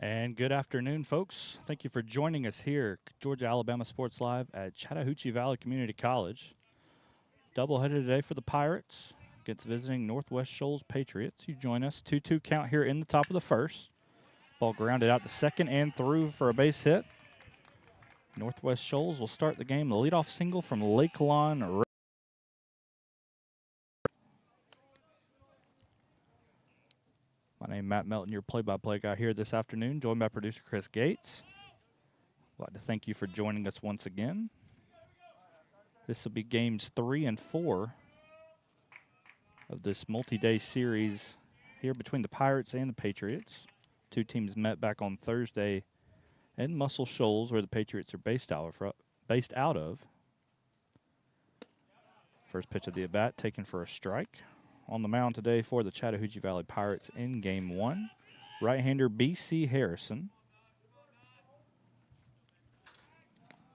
And good afternoon, folks. Thank you for joining us here, Georgia-Alabama Sports Live at Chattahoochee Valley Community College. Doubleheader today for the Pirates against visiting Northwest Shoals Patriots. You join us, 2-2 count here in the top of the first. Ball grounded out to second and through for a base hit. Northwest Shoals will start the game. The leadoff single from Lake Lawn. My name is Matt Melton, your play-by-play guy here this afternoon, joined by producer Chris Gates. I'd like to thank you for joining us once again. This will be games 3 and 4 of this multi-day series here between the Pirates and the Patriots. Two teams met back on Thursday in Muscle Shoals, where the Patriots are based out of. First pitch of the at-bat taken for a strike. On the mound today for the Chattahoochee Valley Pirates in Game 1, right-hander B.C. Harrison.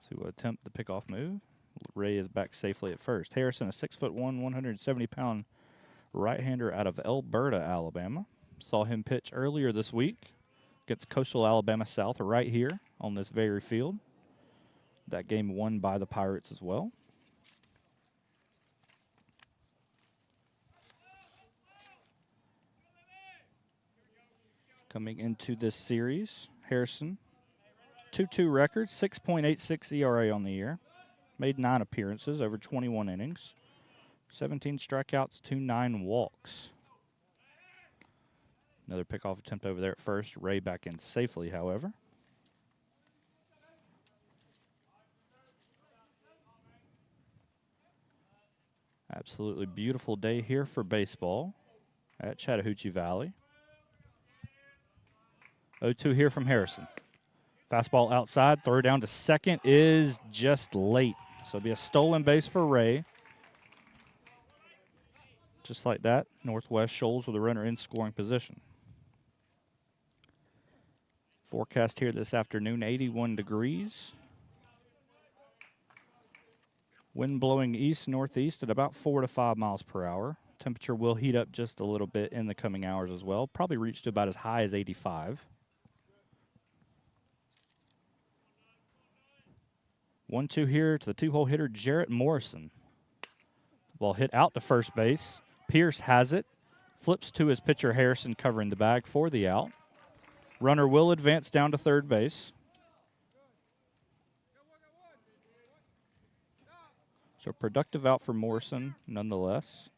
So we'll attempt the pickoff move. Ray is back safely at first. Harrison, a 6'1", 170-pound right-hander out of Alberta, Alabama. Saw him pitch earlier this week against Coastal Alabama South right here on this very field. That game won by the Pirates as well. Coming into this series, Harrison, 2-2 record, 6.86 ERA on the year. Made 9 appearances over 21 innings. 17 strikeouts to 9 walks. Another pickoff attempt over there at first. Ray back in safely, however. Absolutely beautiful day here for baseball at Chattahoochee Valley. 0-2 here from Harrison. Fastball outside, throw down to second is just late. So it'll be a stolen base for Ray. Just like that, Northwest Shoals with a runner in scoring position. Forecast here this afternoon, 81 degrees. Wind blowing east-northeast at about 4 to 5 miles per hour. Temperature will heat up just a little bit in the coming hours as well. Probably reach to about as high as 85. 1-2 here to the two-hole hitter, Jarrett Morrison. Ball hit out to first base. Pierce has it. Flips to his pitcher, Harrison, covering the bag for the out. Runner will advance down to third base. So productive out for Morrison, nonetheless.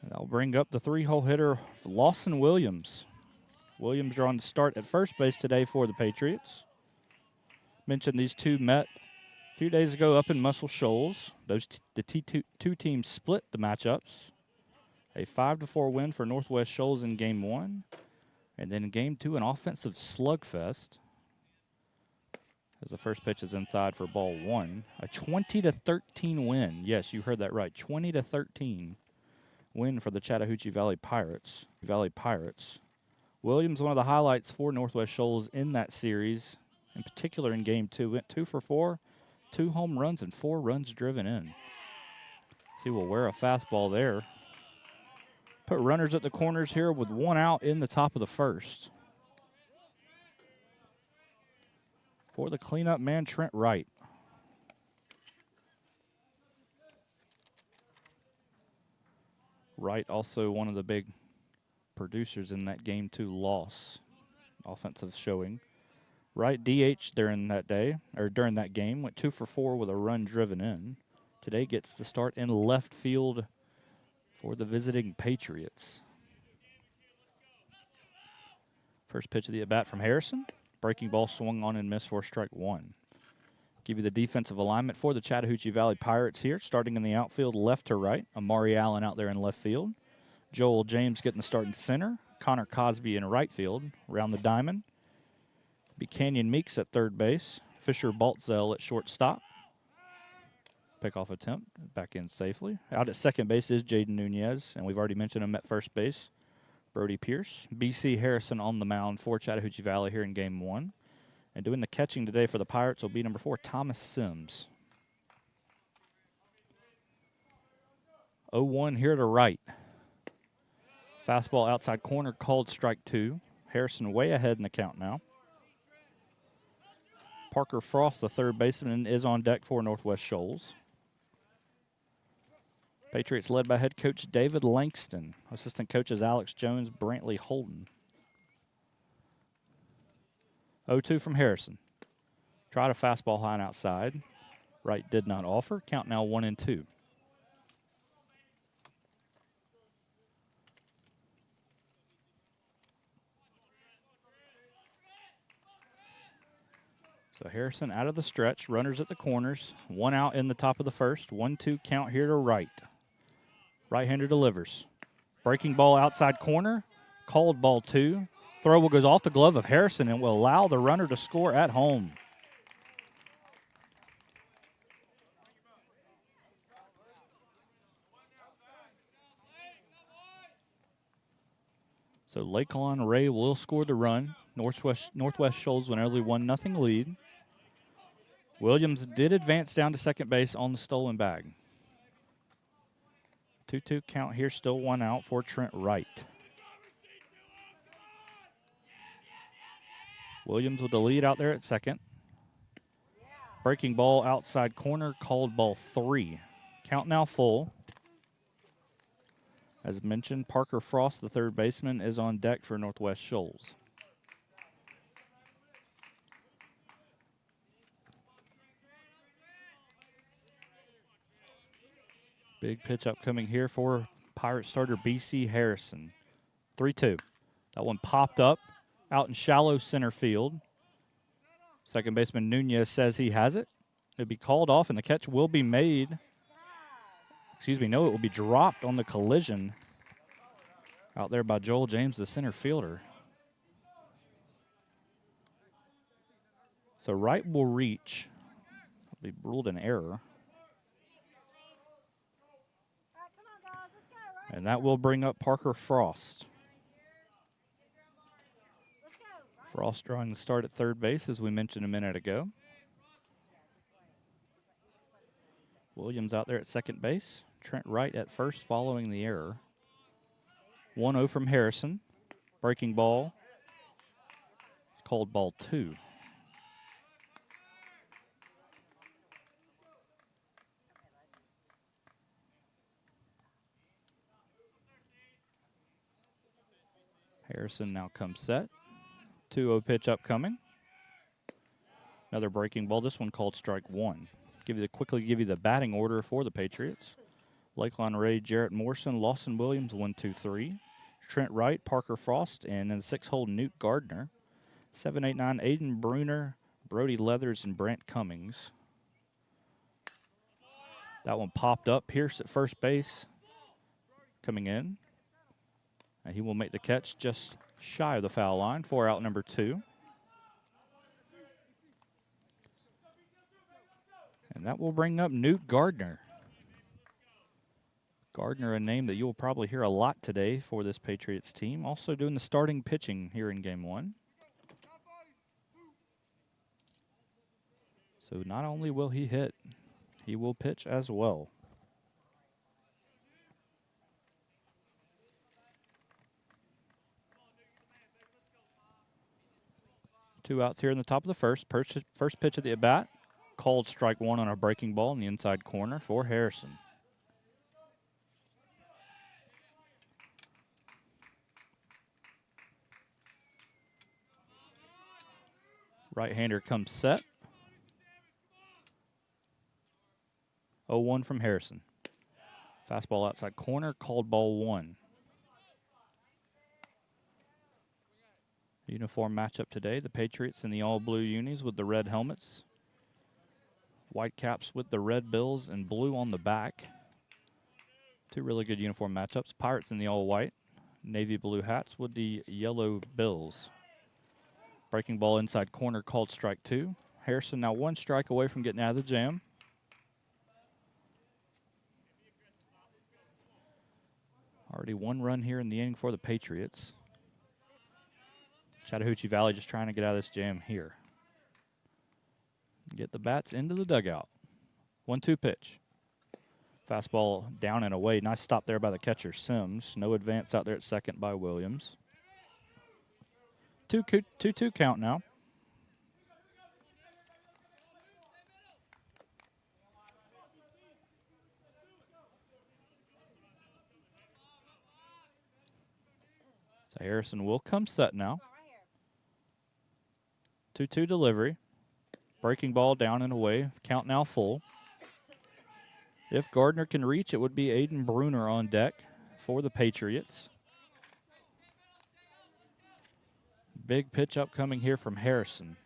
And that'll bring up the three-hole hitter, Lawson Williams. Williams drawn to start at first base today for the Patriots. Mentioned these two met a few days ago up in Muscle Shoals. The two teams split the matchups. A 5-4 win for Northwest Shoals in Game 1. And then in Game 2, an offensive slugfest. As the first pitch is inside for ball 1. A 20-13 win. Yes, you heard that right. 20-13 win for the Chattahoochee Valley Pirates. Williams, one of the highlights for Northwest Shoals in that series. In particular in Game 2, went 2 for 4, 2 home runs and 4 runs driven in. See, we'll wear a fastball there. Put runners at the corners here with 1 out in the top of the first. For the cleanup man, Trent Wright. Wright also one of the big producers in that Game 2 loss. Offensive showing. Wright DH during that game, went 2 for 4 with a run driven in. Today gets the start in left field for the visiting Patriots. First pitch of the at-bat from Harrison. Breaking ball swung on and missed for strike 1. Give you the defensive alignment for the Chattahoochee Valley Pirates here, starting in the outfield left to right. Amari Allen out there in left field. Joel James getting the start in center. Connor Cosby in right field around the diamond. Buchanan Meeks at third base. Fisher Baltzel at shortstop. Pickoff attempt, back in safely. Out at second base is Jaden Nunez, and we've already mentioned him at first base. Brody Pierce. B.C. Harrison on the mound for Chattahoochee Valley here in Game 1. And doing the catching today for the Pirates will be number 4, Thomas Sims. 0-1 here to right. Fastball outside corner, called strike 2. Harrison way ahead in the count now. Parker Frost, the third baseman, is on deck for Northwest Shoals. Patriots led by head coach David Langston. Assistant coaches Alex Jones, Brantley Holden. 0-2 from Harrison. Tried a fastball high and outside. Right did not offer. Count now 1-2. So Harrison out of the stretch. Runners at the corners. One out in the top of the first. 1-2 count here to right. Right-hander delivers. Breaking ball outside corner. Called ball 2. Throw goes off the glove of Harrison and will allow the runner to score at home. So Lakeland Ray will score the run. Northwest Shoals with an early 1-0 lead. Williams did advance down to second base on the stolen bag. 2-2 count here, still one out for Trent Wright. Williams with the lead out there at second. Breaking ball outside corner, called ball 3. Count now full. As mentioned, Parker Frost, the third baseman, is on deck for Northwest Shoals. Big pitch upcoming here for Pirate starter B.C. Harrison. 3-2. That one popped up out in shallow center field. Second baseman Nunez says he has it. It'll be called off, and the catch will be made. Excuse me, no, it will be dropped on the collision out there by Joel James, the center fielder. So Wright will reach. It'll be ruled an error. And that will bring up Parker Frost. Frost drawing the start at third base, as we mentioned a minute ago. Williams out there at second base. Trent Wright at first following the error. 1-0 from Harrison. Breaking ball. Called ball 2. Harrison now comes set. 2-0 pitch upcoming. Another breaking ball. This one called strike 1. Quickly give you the batting order for the Patriots. Lakeland Ray, Jarrett Morrison, Lawson Williams, 1-2-3. Trent Wright, Parker Frost, and in the 6-hole, Newt Gardner. 7, 8, 9, Aiden Bruner, Brody Leathers, and Brant Cummings. That one popped up. Pierce at first base coming in. And he will make the catch just shy of the foul line for out number 2. And that will bring up Newt Gardner. Gardner, a name that you'll probably hear a lot today for this Patriots team. Also doing the starting pitching here in Game 1. So not only will he hit, he will pitch as well. Two outs here in the top of the first. First pitch of the at-bat. Called strike 1 on a breaking ball in the inside corner for Harrison. Right-hander comes set. 0-1 from Harrison. Fastball outside corner, called ball 1. Uniform matchup today. The Patriots in the all-blue unis with the red helmets. White caps with the red bills and blue on the back. Two really good uniform matchups. Pirates in the all-white. Navy blue hats with the yellow bills. Breaking ball inside corner, called strike 2. Harrison now 1 strike away from getting out of the jam. Already 1 run here in the inning for the Patriots. Chattahoochee Valley just trying to get out of this jam here. Get the bats into the dugout. 1-2 pitch. Fastball down and away. Nice stop there by the catcher, Sims. No advance out there at second by Williams. 2-2 count now. So Harrison will come set now. 2-2 delivery. Breaking ball down and away. Count now full. If Gardner can reach, it would be Aiden Bruner on deck for the Patriots. Big pitch upcoming here from Harrison.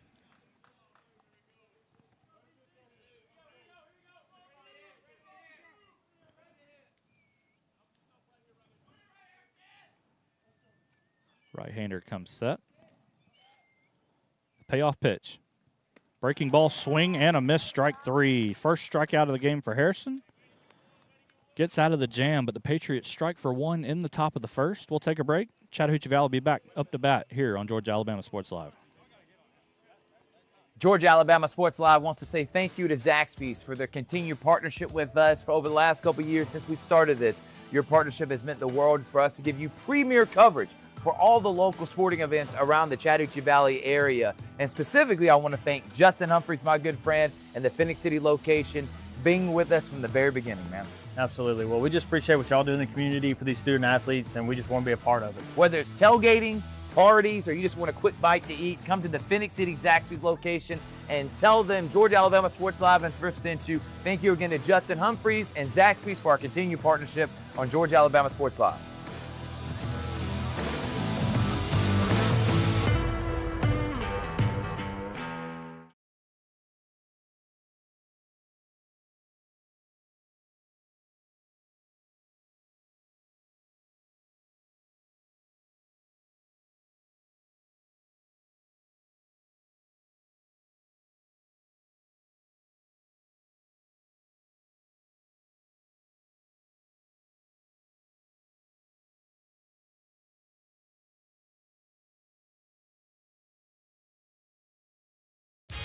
Right-hander comes set. Payoff pitch. Breaking ball, swing, and a miss, strike 3. First strikeout of the game for Harrison. Gets out of the jam, but the Patriots strike for 1 in the top of the first. We'll take a break. Chattahoochee Valley will be back up to bat here on Georgia Alabama Sports Live. Georgia Alabama Sports Live wants to say thank you to Zaxby's for their continued partnership with us for over the last couple of years since we started this. Your partnership has meant the world for us to give you premier coverage for all the local sporting events around the Chattahoochee Valley area. And specifically, I want to thank Judson Humphreys, my good friend, and the Phoenix City location, being with us from the very beginning, man. Absolutely. Well, we just appreciate what y'all do in the community for these student athletes, and we just want to be a part of it. Whether it's tailgating, parties, or you just want a quick bite to eat, come to the Phoenix City Zaxby's location and tell them Georgia Alabama Sports Live and Thrift sent you. Thank you again to Judson Humphreys and Zaxby's for our continued partnership on Georgia Alabama Sports Live.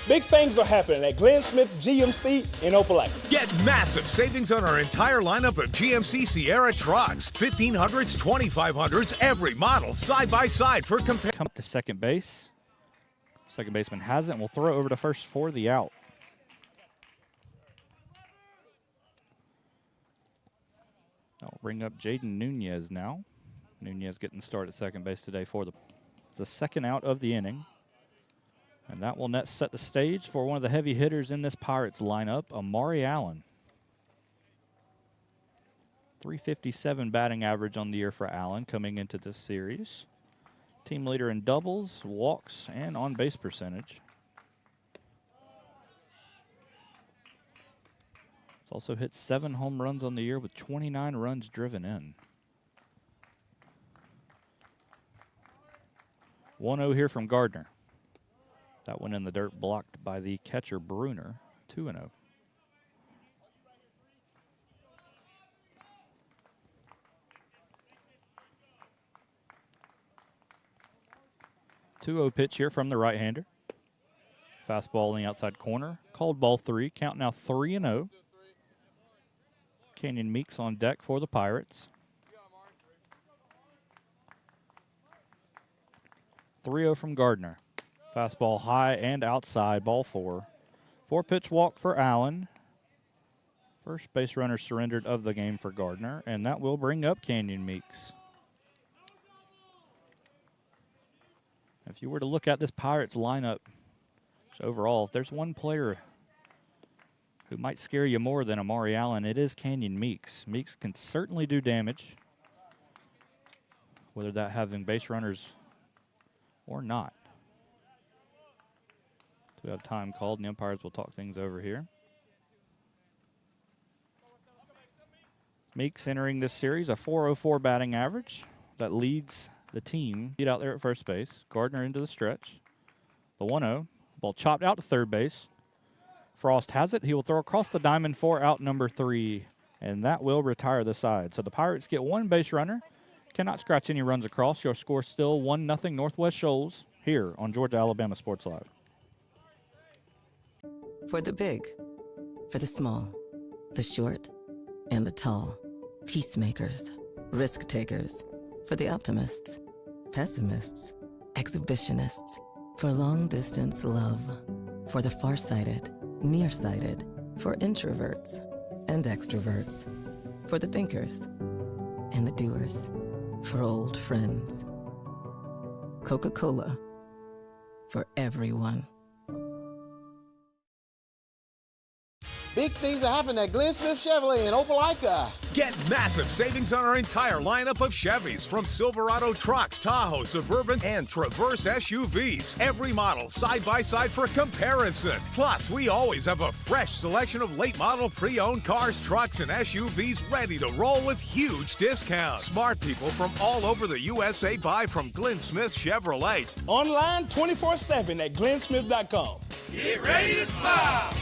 Big things are happening at Glenn Smith GMC in Opelika. Get massive savings on our entire lineup of GMC Sierra trucks. 1500s, 2500s, every model side by side for comparison. Come to second base. Second baseman has it, and we'll throw it over to first for the out. I'll bring up Jaden Nunez now. Nunez getting the start at second base today for the second out of the inning. And that will set the stage for one of the heavy hitters in this Pirates lineup, Amari Allen. 357 batting average on the year for Allen coming into this series. Team leader in doubles, walks, and on-base percentage. He's also hit 7 home runs on the year with 29 runs driven in. 1-0 here from Gardner. That one in the dirt blocked by the catcher Bruner. 2-0. Two-0 pitch here from the right-hander. Fastball in the outside corner. Called ball 3. Count now 3-0. Canyon Meeks on deck for the Pirates. 3-0 from Gardner. Fastball high and outside, ball 4. 4-pitch walk for Allen. First base runner surrendered of the game for Gardner, and that will bring up Canyon Meeks. If you were to look at this Pirates lineup, so overall, if there's one player who might scare you more than Amari Allen, it is Canyon Meeks. Meeks can certainly do damage, whether that having base runners or not. We have time called, and the umpires will talk things over here. Meeks entering this series, a .404 batting average that leads the team. Get out there at first base. Gardner into the stretch. The 1-0. Ball chopped out to third base. Frost has it. He will throw across the diamond for out number 3, and that will retire the side. So the Pirates get one base runner. Cannot scratch any runs across. Your score still 1-0 Northwest Shoals here on Georgia Alabama Sports Live. For the big, for the small, the short, and the tall. Peacemakers, risk takers. For the optimists, pessimists, Exhibitionists for long-distance love, for the farsighted, nearsighted, for introverts and extroverts, for the thinkers and the doers, for old friends. Coca-Cola, for everyone. Big things are happening at Glenn Smith Chevrolet in Opelika. Get massive savings on our entire lineup of Chevys, from Silverado trucks, Tahoe, Suburban, and Traverse SUVs. Every model side by side for comparison. Plus, we always have a fresh selection of late model pre-owned cars, trucks, and SUVs ready to roll with huge discounts. Smart people from all over the USA buy from Glenn Smith Chevrolet. Online 24/7 at glennsmith.com. Get ready to smile.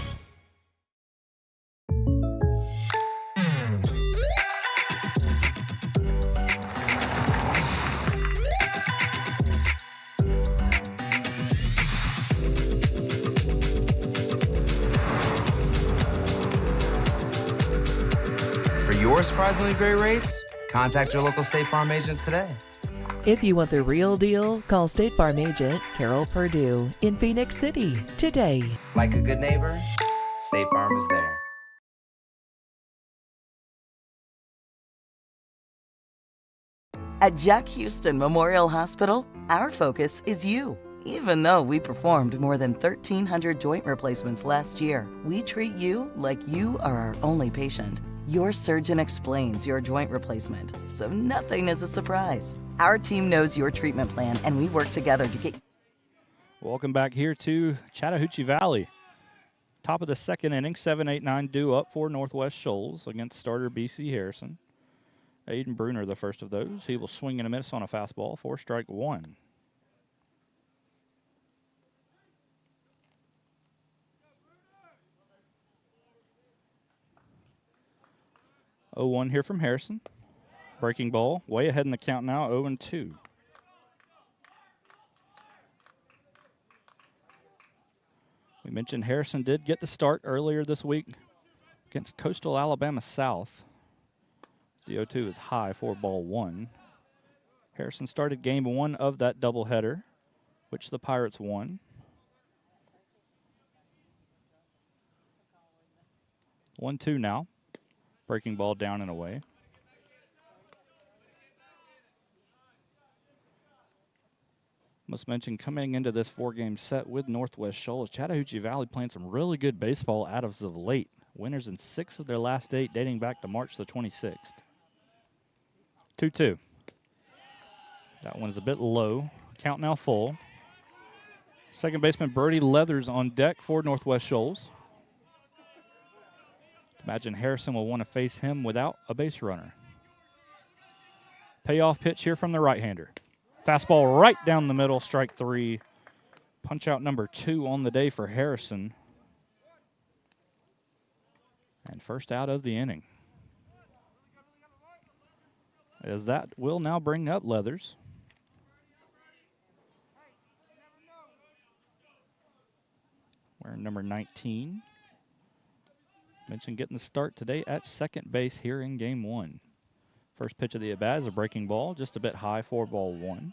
Your surprisingly great rates? Contact your local State Farm agent today. If you want the real deal, call State Farm agent Carol Perdue in Phoenix City today. Like a good neighbor, State Farm is there. At Jack Houston Memorial Hospital, our focus is you. Even though we performed more than 1,300 joint replacements last year, we treat you like you are our only patient. Your surgeon explains your joint replacement, so nothing is a surprise. Our team knows your treatment plan, and we work together to get... Welcome back here to Chattahoochee Valley. Top of the second inning, 7-8-9 due up for Northwest Shoals against starter BC Harrison. Aiden Bruner, the first of those. He will swing and a miss on a fastball for strike one. Oh, 1 here from Harrison. Breaking ball, way ahead in the count now, 0-2. We mentioned Harrison did get the start earlier this week against Coastal Alabama South. The 0-2 is high for ball one. Harrison started game one of that doubleheader, which the Pirates won. 1-2 now. Breaking ball down and away. Must mention, coming into this four-game set with Northwest Shoals, Chattahoochee Valley playing some really good baseball as of late. Winners in 6 of their last 8, dating back to March the 26th. 2-2. That one's a bit low. Count now full. Second baseman Brody Leathers on deck for Northwest Shoals. Imagine Harrison will want to face him without a base runner. Payoff pitch here from the right-hander. Fastball right down the middle, strike 3. Punch out number 2 on the day for Harrison. And first out of the inning. As that will now bring up Leathers. Wearing number 19. Mentioned getting the start today at second base here in game one. First pitch of the at-bat is a breaking ball, just a bit high for ball one.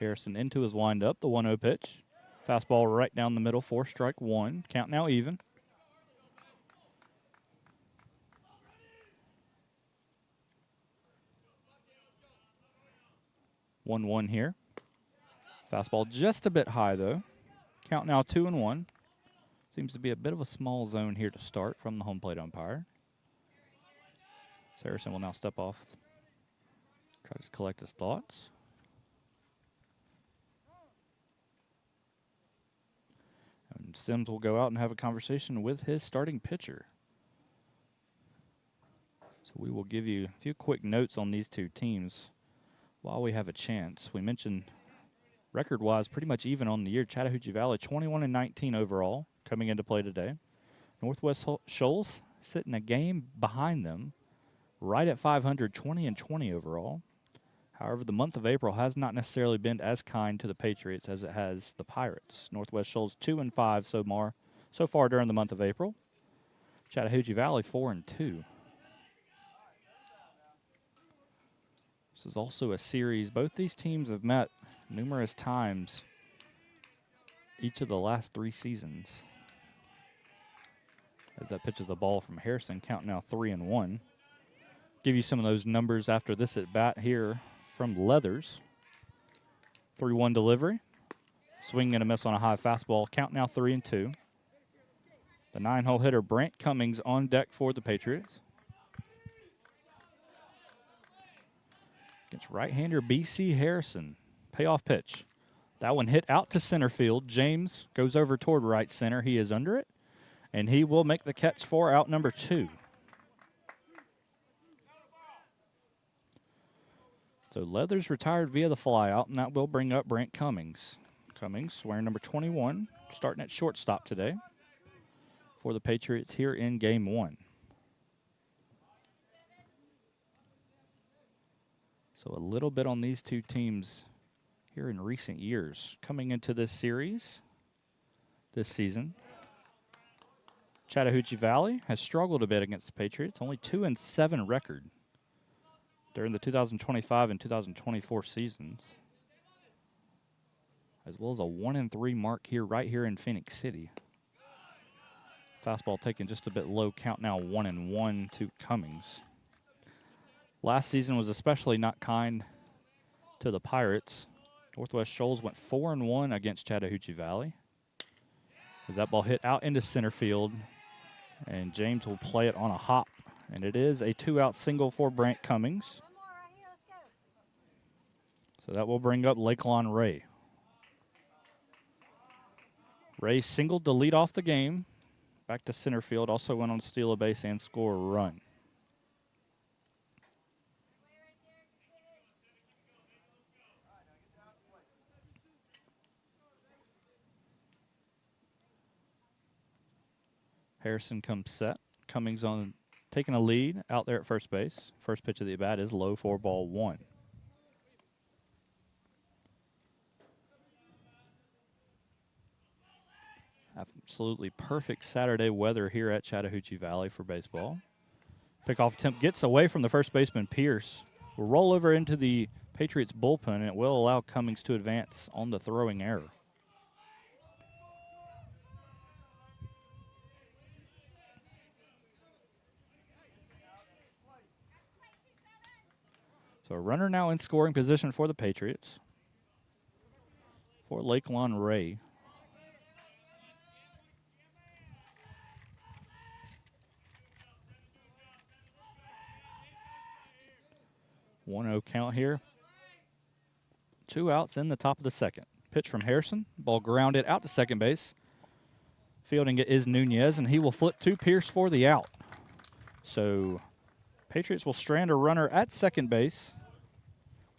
Harrison into his windup, the 1-0 pitch. Fastball right down the middle for strike one. Count now even. One here. Fastball just a bit high, though. Count now 2-1. Seems to be a bit of a small zone here to start from the home plate umpire. Harrison will now step off, try to collect his thoughts. And Sims will go out and have a conversation with his starting pitcher. So we will give you a few quick notes on these two teams while we have a chance. We mentioned record-wise pretty much even on the year. Chattahoochee Valley 21-19 overall coming into play today. Northwest Shoals sitting a game behind them, right at 500, 20-20 overall. However, the month of April has not necessarily been as kind to the Patriots as it has the Pirates. Northwest Shoals 2-5 so far during the month of April. Chattahoochee Valley 4-2. This is also a series. Both these teams have met numerous times each of the last 3 seasons. As that pitches a ball from Harrison, count now 3-1. Give you some of those numbers after this at bat here from Leathers. 3-1 delivery. Swing and a miss on a high fastball. Count now 3-2. The 9-hole hitter Brant Cummings on deck for the Patriots. Against right-hander BC Harrison. Payoff pitch. That one hit out to center field. James goes over toward right center. He is under it, and he will make the catch for out number 2. So Leathers retired via the flyout, and that will bring up Brant Cummings. Cummings wearing number 21, starting at shortstop today for the Patriots here in Game 1. So a little bit on these two teams here in recent years. Coming into this series this season, Chattahoochee Valley has struggled a bit against the Patriots. Only 2-7 record during the 2025 and 2024 seasons, as well as a 1-3 mark here right here in Phoenix City. Fastball taken just a bit low, count now 1-1 to Cummings. Last season was especially not kind to the Pirates. Northwest Shoals went 4-1 against Chattahoochee Valley. As that ball hit out into center field, and James will play it on a hop. And it is a 2-out single for Brant Cummings. So that will bring up Lakelon Ray. Ray singled to lead off the game. Back to center field, also went on to steal a base and score a run. Harrison comes set. Cummings on taking a lead out there at first base. First pitch of the at-bat is low for ball 1. Absolutely perfect Saturday weather here at Chattahoochee Valley for baseball. Pickoff attempt gets away from the first baseman, Pierce. Will roll over into the Patriots bullpen, and it will allow Cummings to advance on the throwing error. So a runner now in scoring position for the Patriots. For Lakelon Ray. One-0 count here. 2 outs in the top of the second. Pitch from Harrison. Ball grounded out to second base. Fielding it is Nunez, and he will flip to Pierce for the out. So Patriots will strand a runner at second base.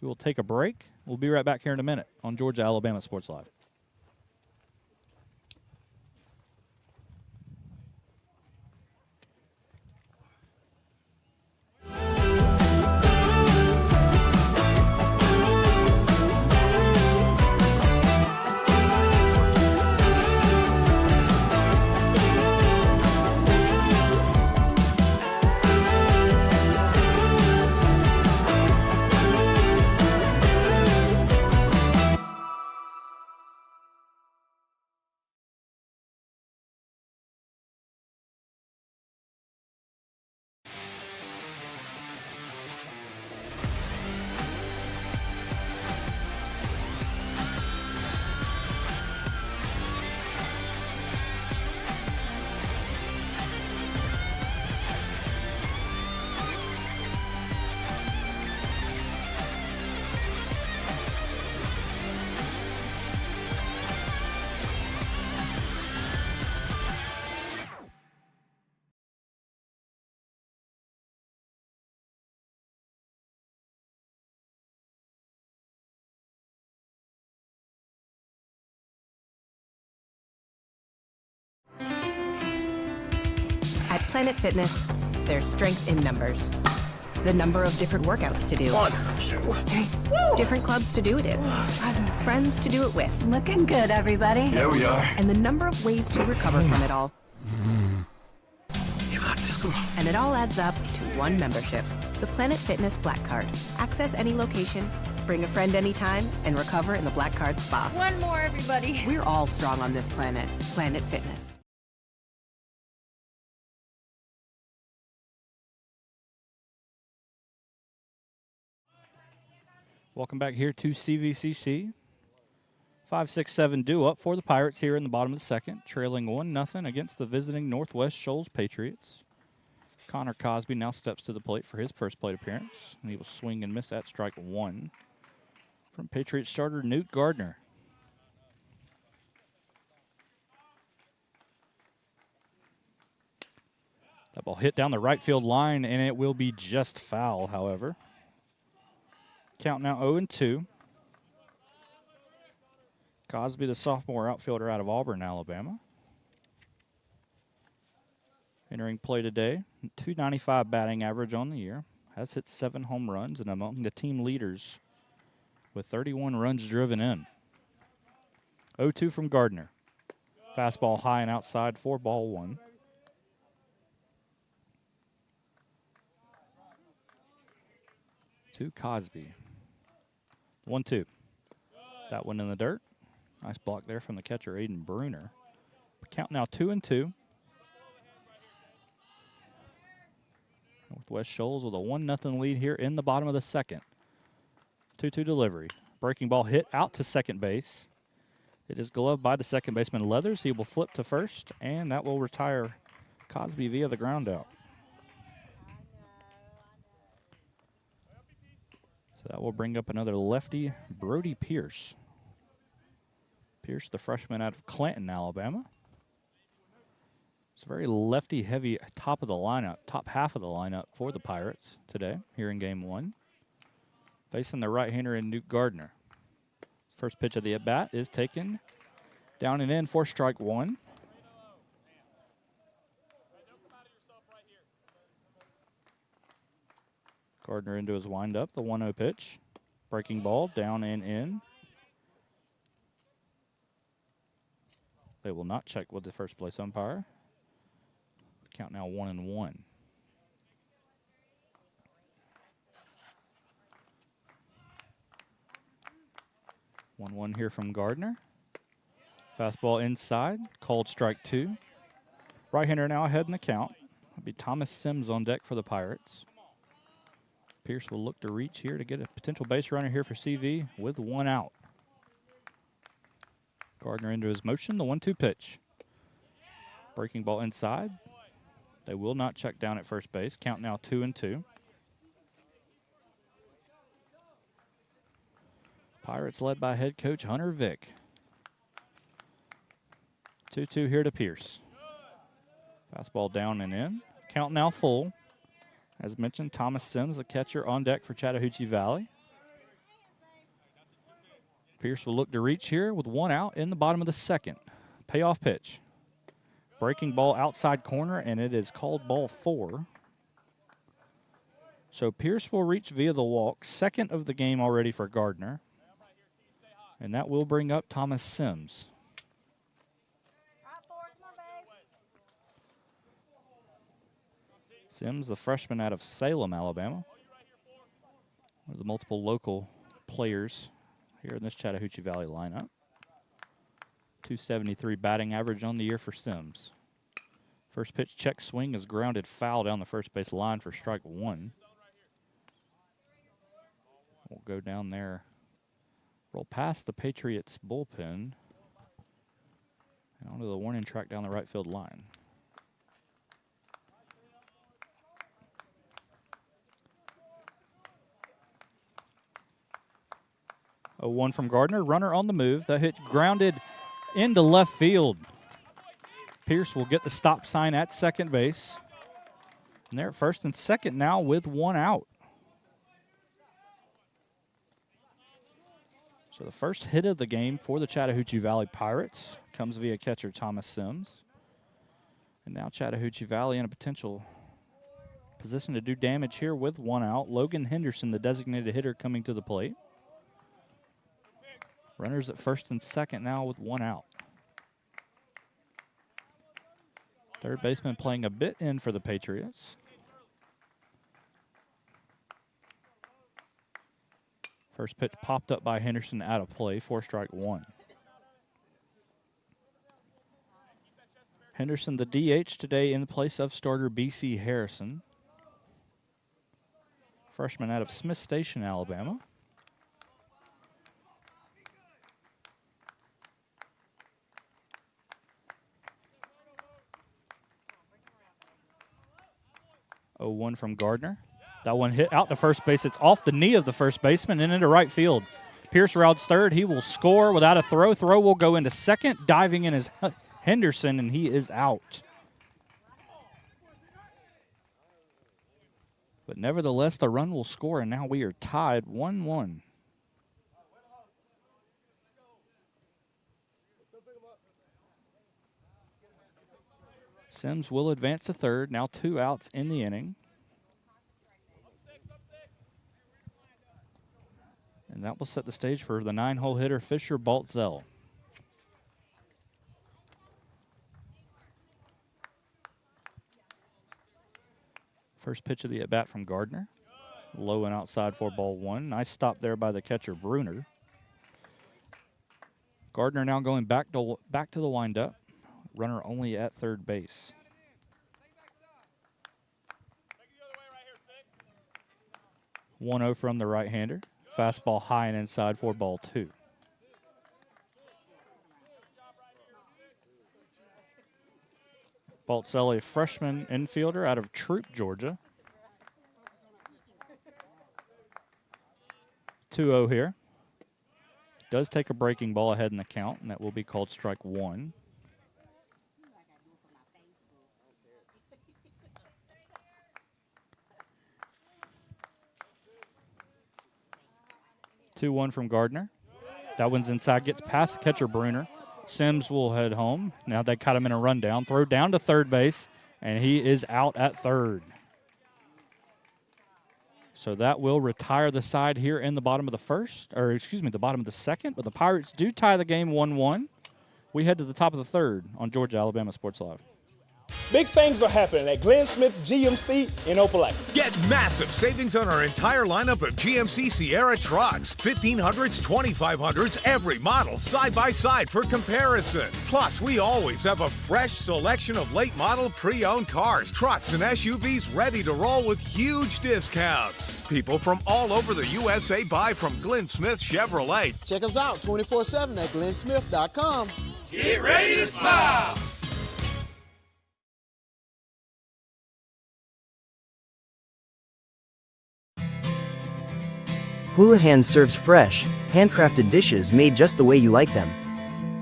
We will take a break. We'll be right back here in a minute on Georgia Alabama Sports Live. At Planet Fitness, there's strength in numbers. The number of different workouts to do. 1, 2, 3. Woo! Different clubs to do it in. Friends to do it with. Looking good, everybody. Yeah, we are. And the number of ways to recover from it all. And it all adds up to one membership, the Planet Fitness Black Card. Access any location, bring a friend anytime, and recover in the Black Card Spa. One more, everybody. We're all strong on this planet. Planet Fitness. Welcome back here to CVCC. 5-6-7 due up for the Pirates here in the bottom of the second, trailing 1-0 against the visiting Northwest Shoals Patriots. Connor Cosby now steps to the plate for his first plate appearance, and he will swing and miss at strike one from Patriots starter Newt Gardner. That ball hit down the right field line, and it will be just foul, however. Count now 0-2. Cosby, the sophomore outfielder out of Auburn, Alabama. Entering play today, .295 batting average on the year. Has hit 7 home runs and among the team leaders with 31 runs driven in. 0-2 from Gardner. Fastball high and outside for ball one. To Cosby. 1-2. That one in the dirt. Nice block there from the catcher, Aiden Bruner. Count now 2-2. Northwest Shoals with a 1-0 lead here in the bottom of the second. 2-2 delivery. Breaking ball hit out to second base. It is gloved by the second baseman Leathers. He will flip to first, and that will retire Cosby via the ground out. So that will bring up another lefty, Brody Pierce. Pierce, the freshman out of Clanton, Alabama. It's a very lefty-heavy top half of the lineup for the Pirates today, here in Game 1. Facing the right-hander in Newt Gardner. First pitch of the at-bat is taken down and in for strike one. Gardner into his windup, the 1-0 pitch. Breaking ball, down and in. They will not check with the first place umpire. Count now 1-1. One here from Gardner. Fastball inside, called strike two. Right-hander now ahead in the count. It'll be Thomas Sims on deck for the Pirates. Pierce will look to reach here to get a potential base runner here for CV with one out. Gardner into his motion, the 1-2 pitch. Breaking ball inside. They will not check down at first base. Count now 2-2. Pirates led by head coach Hunter Vick. 2-2 here to Pierce. Fastball down and in. Count now full. As mentioned, Thomas Sims, the catcher, on deck for Chattahoochee Valley. Pierce will look to reach here with one out in the bottom of the second. Payoff pitch. Breaking ball outside corner, and it is called ball 4. So Pierce will reach via the walk, second of the game already for Gardner. And that will bring up Thomas Sims. Sims, the freshman out of Salem, Alabama. One of the multiple local players here in this Chattahoochee Valley lineup. .273 batting average on the year for Sims. First pitch check swing is grounded foul down the first base line for strike one. We'll go down there, roll past the Patriots bullpen, and onto the warning track down the right field line. A 1 from Gardner, runner on the move. That hit grounded into left field. Pierce will get the stop sign at second base. And they're at first and second now with one out. So the first hit of the game for the Chattahoochee Valley Pirates comes via catcher Thomas Sims. And now Chattahoochee Valley in a potential position to do damage here with one out. Logan Henderson, the designated hitter, coming to the plate. Runners at first and second now with one out. Third baseman playing a bit in for the Patriots. First pitch popped up by Henderson out of play, 4-1. Henderson, the DH today in place of starter B.C. Harrison. Freshman out of Smith Station, Alabama. Oh, 1 from Gardner. That one hit out to first base. It's off the knee of the first baseman and into right field. Pierce routes third. He will score without a throw. Throw will go into second. Diving in is Henderson, and he is out. But nevertheless, the run will score, and now we are tied 1-1. Sims will advance to third. Now 2 outs in the inning. And that will set the stage for the 9-hole hitter, Fisher Baltzell. First pitch of the at-bat from Gardner. Low and outside for ball 1. Nice stop there by the catcher, Bruner. Gardner now going back to the windup. Runner only at third base. One 0 from the right-hander. Fastball high and inside for ball 2. Baltzell, a freshman infielder out of Troop, Georgia. 2-0 here. Does take a breaking ball ahead in the count, and that will be called strike 1. Two 1 from Gardner. That one's inside, gets past the catcher Bruner. Sims will head home. Now they caught him in a rundown. Throw down to third base, and he is out at third. So that will retire the side here in the bottom of the first, or excuse me, the bottom of the second. But the Pirates do tie the game 1-1. We head to the top of the third on Georgia Alabama Sports Live. Big things are happening at Glenn Smith GMC in Opelika. Get massive savings on our entire lineup of GMC Sierra trucks. 1500s, 2500s, every model side by side for comparison. Plus, we always have a fresh selection of late model pre-owned cars, trucks, and SUVs ready to roll with huge discounts. People from all over the USA buy from Glenn Smith Chevrolet. Check us out 24/7 at glennsmith.com. Get ready to smile. Houlihan serves fresh, handcrafted dishes made just the way you like them.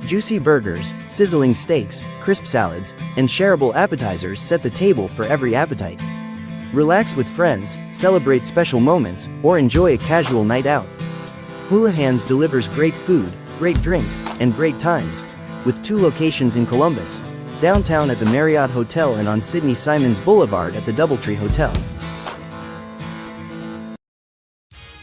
Juicy burgers, sizzling steaks, crisp salads, and shareable appetizers set the table for every appetite. Relax with friends, celebrate special moments, or enjoy a casual night out. Houlihan's delivers great food, great drinks, and great times, with 2 locations in Columbus, downtown at the Marriott Hotel and on Sidney Simons Boulevard at the Doubletree Hotel.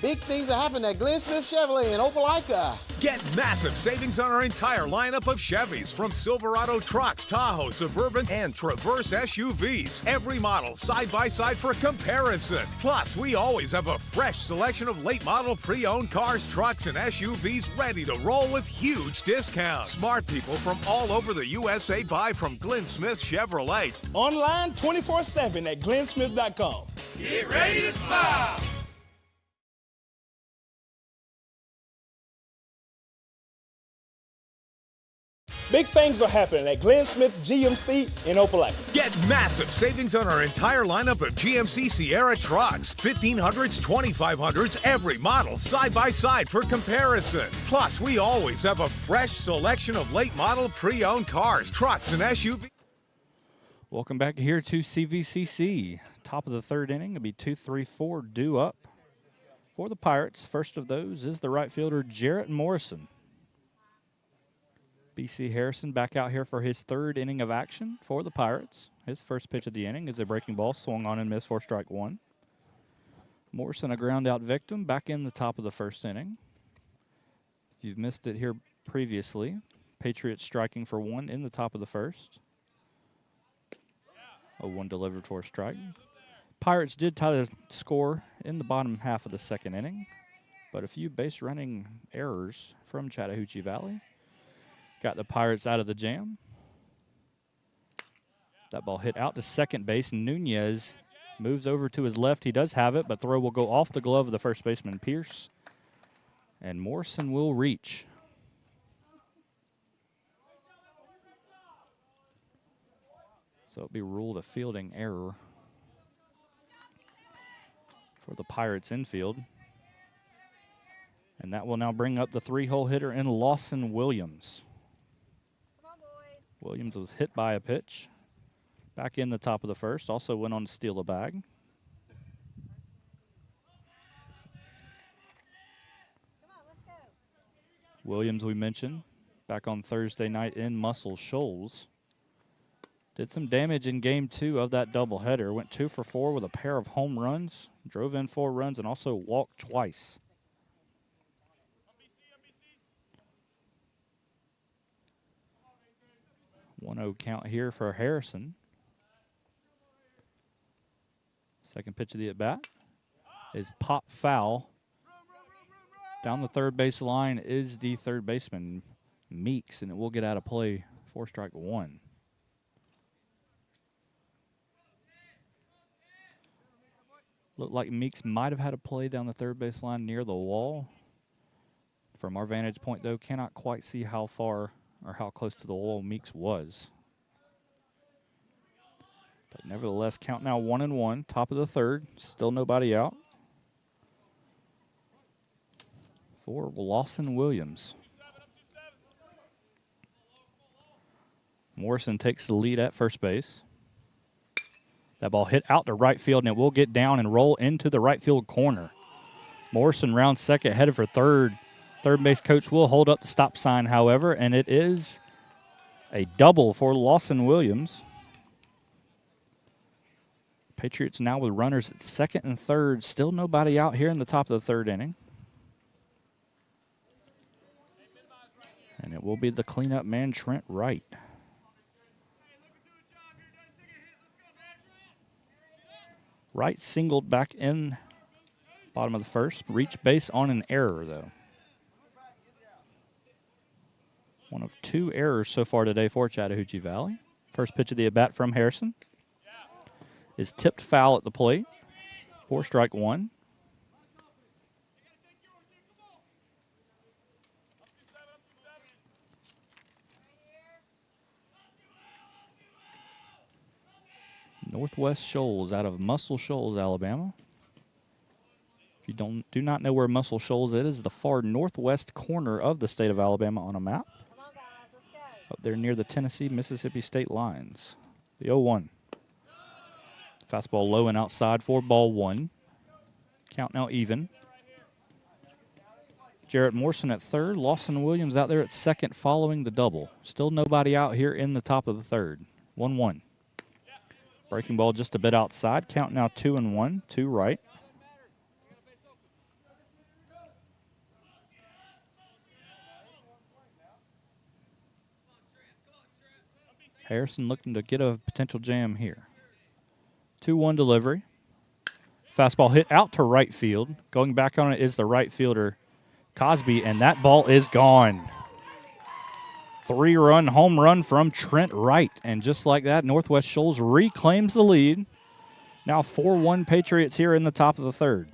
Big things are happening at Glenn Smith Chevrolet in Opelika. Get massive savings on our entire lineup of Chevys, from Silverado trucks, Tahoe, Suburban, and Traverse SUVs. Every model side by side for comparison. Plus, we always have a fresh selection of late model pre-owned cars, trucks, and SUVs ready to roll with huge discounts. Smart people from all over the USA buy from Glenn Smith Chevrolet. Online 24/7 at glennsmith.com. Get ready to smile. Big things are happening at Glenn Smith GMC in Opelika. Get massive savings on our entire lineup of GMC Sierra trucks. 1500s, 2500s, every model side by side for comparison. Plus, we always have a fresh selection of late model pre-owned cars, trucks, and SUVs. Welcome back here to CVCC. Top of the third inning. It'll be 2-3-4 due up for the Pirates. First of those is the right fielder, Jarrett Morrison. B.C. Harrison back out here for his third inning of action for the Pirates. His first pitch of the inning is a breaking ball, swung on and missed for strike 1. Morrison, a ground out victim, back in the top of the first inning. If you've missed it here previously, Patriots striking for 1 in the top of the first. A 1 delivered for a strike. Pirates did tie the score in the bottom half of the second inning, but a few base running errors from Chattahoochee Valley. Got the Pirates out of the jam. That ball hit out to second base. Nunez moves over to his left. He does have it, but throw will go off the glove of the first baseman, Pierce. And Morrison will reach. So it'll be ruled a fielding error for the Pirates infield. And that will now bring up the 3-hole hitter in Lawson Williams. Williams was hit by a pitch. Back in the top of the first. Also went on to steal a bag. Williams, we mentioned, back on Thursday night in Muscle Shoals. Did some damage in game 2 of that doubleheader. Went 2 for 4 with a pair of home runs. Drove in 4 runs and also walked twice. .1-0 count here for Harrison. Second pitch of the at-bat is pop foul. Down the third base line is the third baseman, Meeks, and it will get out of play for strike 1. Looked like Meeks might have had a play down the third base line near the wall. From our vantage point, though, cannot quite see how far or how close to the wall Meeks was. But nevertheless, count now 1-1, top of the third. Still nobody out for Lawson Williams. Morrison takes the lead at first base. That ball hit out to right field, and it will get down and roll into the right field corner. Morrison rounds second, headed for third. Third base coach will hold up the stop sign, however, and it is a double for Lawson Williams. Patriots now with runners at second and third. Still nobody out here in the top of the third inning. And it will be the cleanup man, Trent Wright. Wright singled back in bottom of the first. Reached base on an error, though. One of 2 errors so far today for Chattahoochee Valley. First pitch of the at-bat from Harrison is tipped foul at the plate for strike 1. Northwest Shoals out of Muscle Shoals, Alabama. If you do not know where Muscle Shoals is, it is the far northwest corner of the state of Alabama on a map. Up there near the Tennessee-Mississippi state lines. The 0-1. Fastball low and outside for ball 1. Count now even. Jarrett Morrison at third. Lawson Williams out there at second following the double. Still nobody out here in the top of the third. 1-1. Breaking ball just a bit outside. Count now 2-1. 2 right. Harrison looking to get a potential jam here. 2-1 delivery. Fastball hit out to right field. Going back on it is the right fielder, Cosby, and that ball is gone. 3-run home run from Trent Wright. And just like that, Northwest Shoals reclaims the lead. Now 4-1 Patriots here in the top of the third.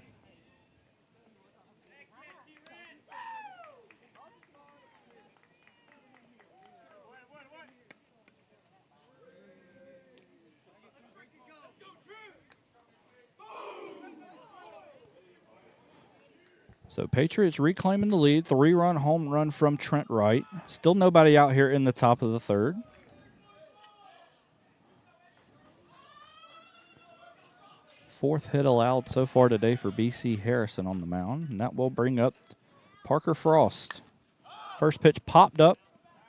So Patriots reclaiming the lead. 3-run home run from Trent Wright. Still nobody out here in the top of the third. Fourth hit allowed so far today for B.C. Harrison on the mound. And that will bring up Parker Frost. First pitch popped up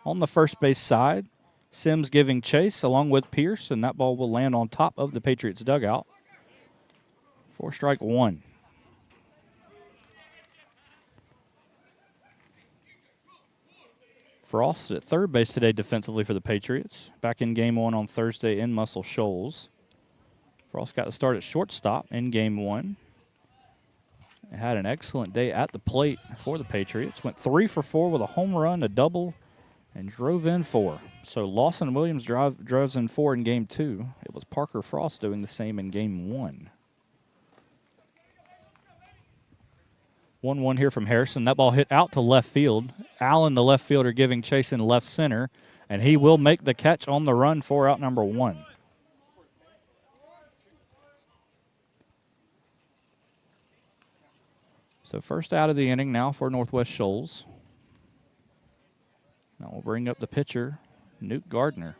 on the first base side. Sims giving chase along with Pierce. And that ball will land on top of the Patriots dugout for strike 1. Frost at third base today defensively for the Patriots. Back in game 1 on Thursday in Muscle Shoals. Frost got to start at shortstop in game 1. had an excellent day at the plate for the Patriots. Went 3 for 4 with a home run, a double, and drove in 4. So Lawson Williams drives in 4 in Game 2. It was Parker Frost doing the same in Game 1. 1-1 here from Harrison. That ball hit out to left field. Allen, the left fielder, giving chase in left center, and he will make the catch on the run for out number 1. So first out of the inning now for Northwest Shoals. Now we'll bring up the pitcher, Newt Gardner.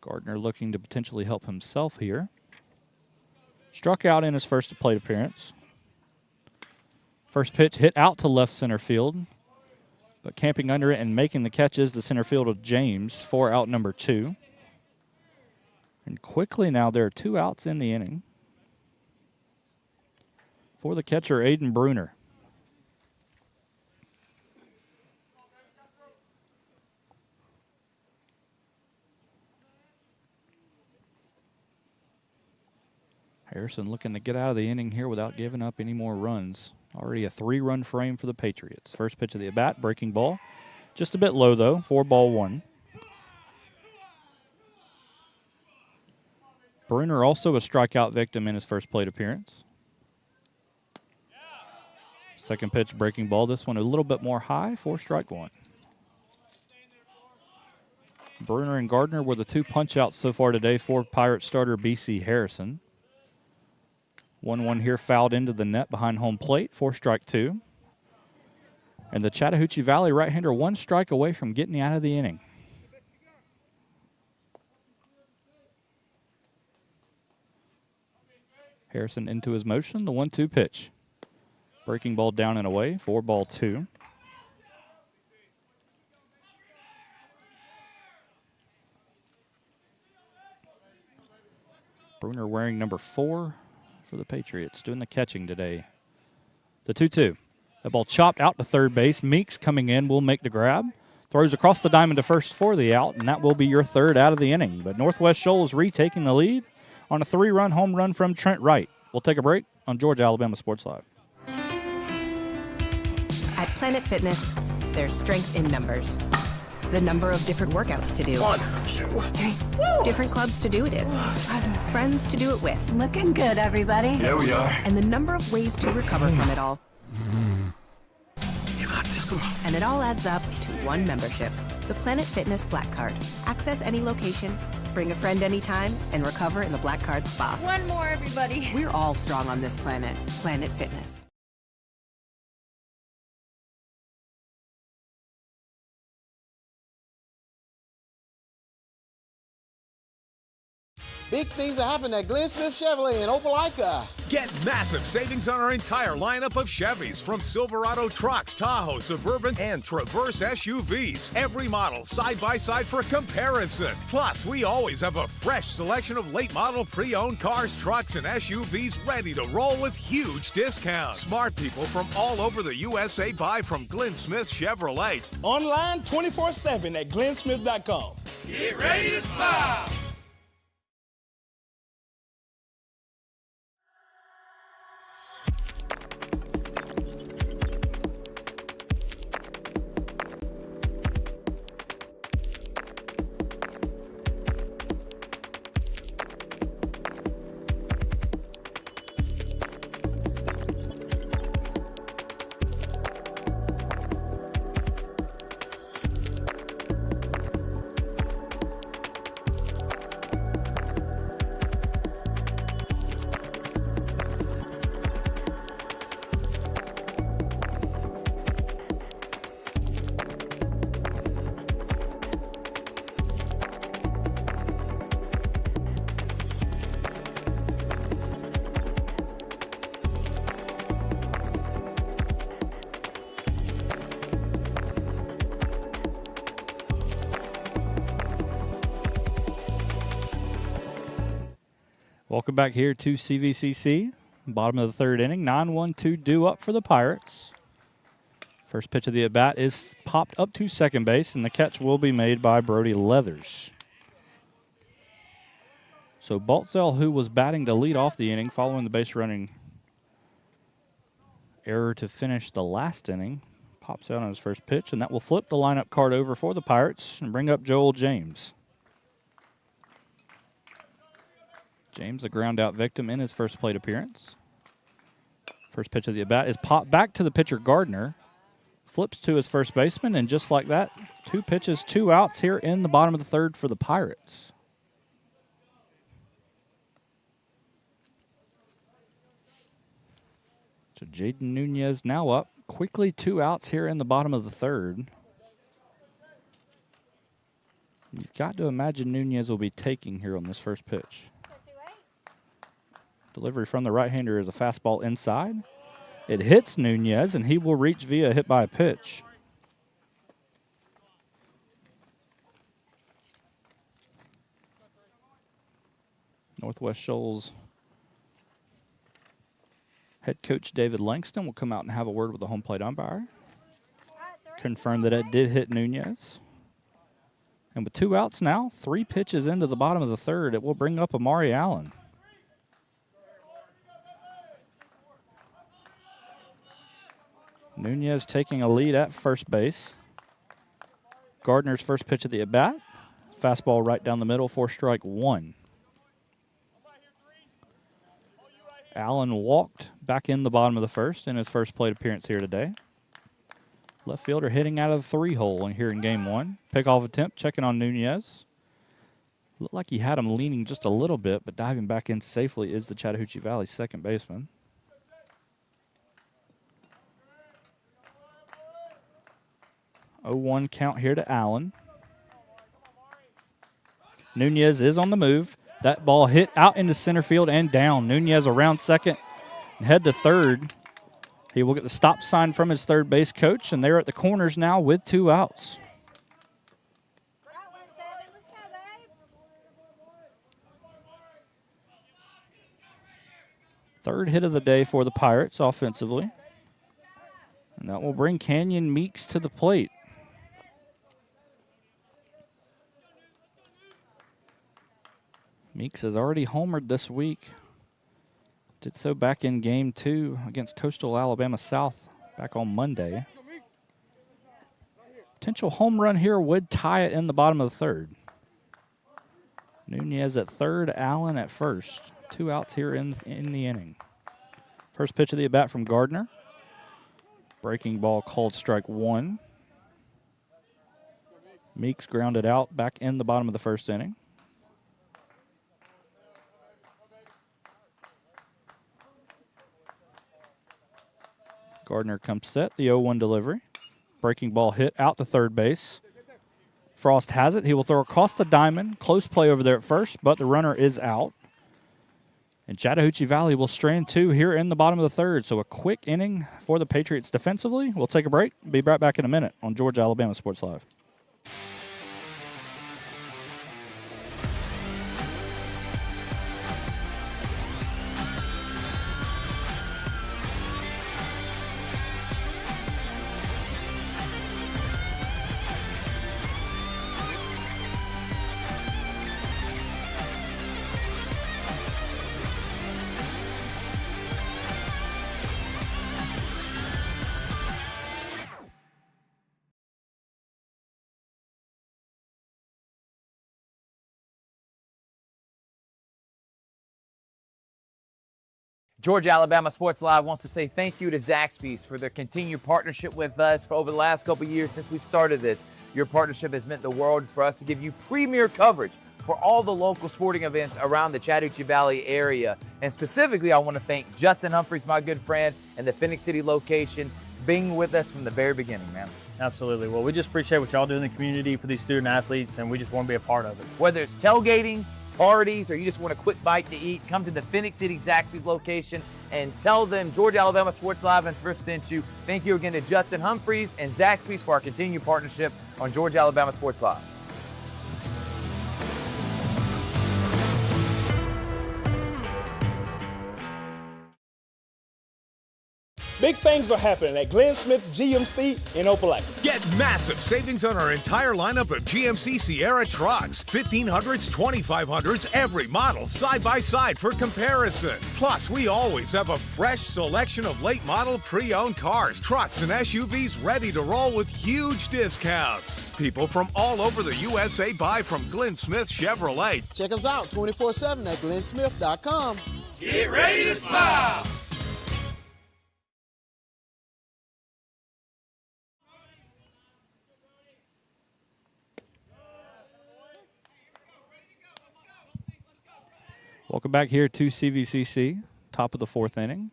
Gardner looking to potentially help himself here. Struck out in his first plate appearance. First pitch hit out to left center field, but camping under it and making the catch is the center fielder James for out number 2. And quickly now there are 2 outs in the inning for the catcher, Aiden Bruner. Harrison looking to get out of the inning here without giving up any more runs. Already a 3-run frame for the Patriots. First pitch of the at-bat, breaking ball. Just a bit low, though, 4-1. Bruner also a strikeout victim in his first plate appearance. Second pitch, breaking ball. This one a little bit more high for strike 1. Bruner and Gardner were the 2 punch-outs so far today for Pirate starter B.C. Harrison. 1-1 here, fouled into the net behind home plate for strike 2. And the Chattahoochee Valley right-hander 1 strike away from getting out of the inning. Harrison into his motion, the 1-2 pitch. Breaking ball down and away, 4-2. Bruner wearing number 4 for the Patriots, doing the catching today. The 2-2. That ball chopped out to third base. Meeks coming in will make the grab. Throws across the diamond to first for the out, and that will be your 3rd out of the inning. But Northwest Shoals retaking the lead on a 3-run home run from Trent Wright. We'll take a break on Georgia Alabama Sports Live. At Planet Fitness, there's strength in numbers. The number of different workouts to do. 1, 2, 3. Woo! Different clubs to do it in. Friends to do it with. Looking good, everybody. Yeah, we are. And the number of ways to recover from it all. You got this, come on. And it all adds up to one membership, the Planet Fitness Black Card. Access any location, bring a friend anytime, and recover in the Black Card Spa. One more, everybody. We're all strong on this planet. Planet Fitness. Big things are happening at Glenn Smith Chevrolet in Opelika. Get massive savings on our entire lineup of Chevys, from Silverado trucks, Tahoe, Suburban, and Traverse SUVs. Every model side by side for comparison. Plus, we always have a fresh selection of late model pre-owned cars, trucks, and SUVs ready to roll with huge discounts. Smart people from all over the USA buy from Glenn Smith Chevrolet. Online 24/7 at glennsmith.com. Get ready to smile. Welcome back here to CVCC. Bottom of the 3rd inning. 9-1-2 due up for the Pirates. First pitch of the at-bat is popped up to second base, and the catch will be made by Brody Leathers. So Baltzell, who was batting to lead off the inning following the base running error to finish the last inning, pops out on his first pitch, and that will flip the lineup card over for the Pirates and bring up Joel James. James, a ground-out victim in his first plate appearance. First pitch of the at-bat is popped back to the pitcher Gardner. Flips to his first baseman, and just like that, 2 pitches, 2 outs here in the bottom of the third for the Pirates. So Jaden Nunez now up. Quickly 2 outs here in the bottom of the third. You've got to imagine Nunez will be taking here on this first pitch. Delivery from the right-hander is a fastball inside. It hits Nunez, and he will reach via hit by a pitch. Northwest Shoals head coach David Langston will come out and have a word with the home plate umpire. Confirm that it did hit Nunez. And with 2 outs now, 3 pitches into the bottom of the third, it will bring up Amari Allen. Nunez taking a lead at first base. Gardner's first pitch of the at-bat. Fastball right down the middle for strike 1. Allen walked back in the bottom of the first in his first plate appearance here today. Left fielder hitting out of the 3-hole here in game 1. Pickoff attempt, checking on Nunez. Looked like he had him leaning just a little bit, but diving back in safely is the Chattahoochee Valley second baseman. Oh, 0-1 count here to Allen. Nunez is on the move. That ball hit out into center field and down. Nunez around second and head to third. He will get the stop sign from his third base coach, and they're at the corners now with 2 outs. Third hit of the day for the Pirates offensively. And that will bring Canyon Meeks to the plate. Meeks has already homered this week. Did so back in game 2 against Coastal Alabama South back on Monday. Potential home run here would tie it in the bottom of the third. Nunez at third, Allen at first. 2 outs here in the inning. First pitch of the at-bat from Gardner. Breaking ball called strike 1. Meeks grounded out back in the bottom of the first inning. Gardner comes set, the 0-1 delivery. Breaking ball hit out to third base. Frost has it. He will throw across the diamond. Close play over there at first, but the runner is out. And Chattahoochee Valley will strand 2 here in the bottom of the third. So a quick inning for the Patriots defensively. We'll take a break. Be right back in a minute on Georgia Alabama Sports Live. Georgia Alabama Sports Live wants to say thank you to Zaxby's for their continued partnership with us for over the last couple of years since we started this. Your partnership has meant the world for us to give you premier coverage for all the local sporting events around the Chattahoochee Valley area. And specifically, I want to thank Judson Humphreys, my good friend, and the Phoenix City location, being with us from the very beginning, man. Absolutely. Well, we just appreciate what y'all do in the community for these student athletes, and we just want to be a part of it. Whether it's tailgating, parties, or you just want a quick bite to eat, come to the Phoenix City Zaxby's location and tell them Georgia Alabama Sports Live and Thrift sent you. Thank you again to Judson Humphreys and Zaxby's for our continued partnership on Georgia Alabama Sports Live. Big things are happening at Glenn Smith GMC in Opelika. Get Get massive savings on our entire lineup of GMC Sierra trucks. 1500s, 2500s, every model side by side for comparison. Plus, we always have a fresh selection of late model pre-owned cars, trucks, and SUVs ready to roll with huge discounts. People from all over the USA buy from Glenn Smith Chevrolet. Check us out 24/7 at glennsmith.com. Get ready to smile. Welcome back here to CVCC, top of the fourth inning.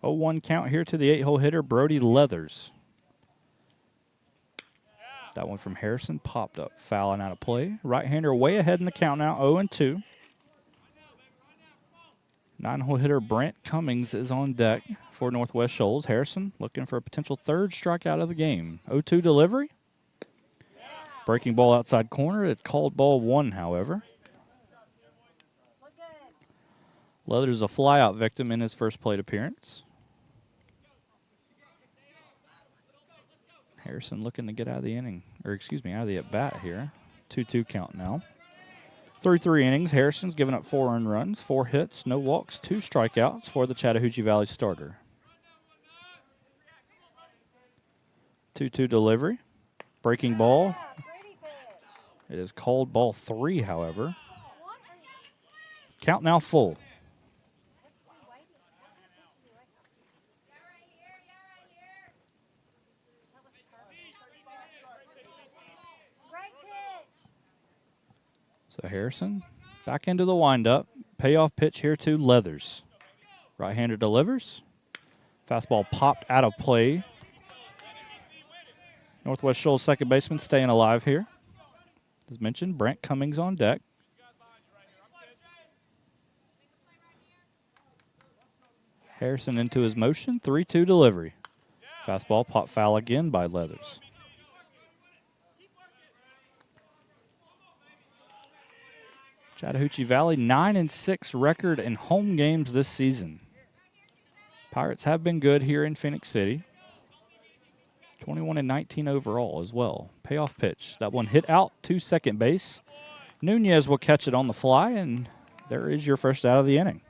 0-1 count here to the 8-hole hitter, Brody Leathers. That one from Harrison popped up, fouling out of play. Right-hander way ahead in the count now, 0-2. 9-hole hitter Brent Cummings is on deck for Northwest Shoals. Harrison looking for a potential third strikeout of the game. 0-2 delivery. Breaking ball outside corner. It's called ball one, however. Leathers a flyout victim in his first plate appearance. Harrison looking to get out of the inning, or excuse me, out of the at-bat here. 2-2 count now. Through 3 innings, Harrison's given up 4 earned runs, 4 hits, no walks, 2 strikeouts for the Chattahoochee Valley starter. 2-2 delivery. Breaking ball. It is called ball 3, however. Count now full. So Harrison back into the windup. Payoff pitch here to Leathers. Right-hander delivers. Fastball popped out of play. Northwest Shoals second baseman staying alive here. As mentioned, Brent Cummings on deck. Harrison into his motion. 3-2 delivery. Fastball popped foul again by Leathers. Chattahoochee Valley 9-6 record in home games this season. Pirates have been good here in Phoenix City. 21-19 overall as well. Payoff pitch. That one hit out to second base. Nunez will catch it on the fly, and there is your first out of the inning.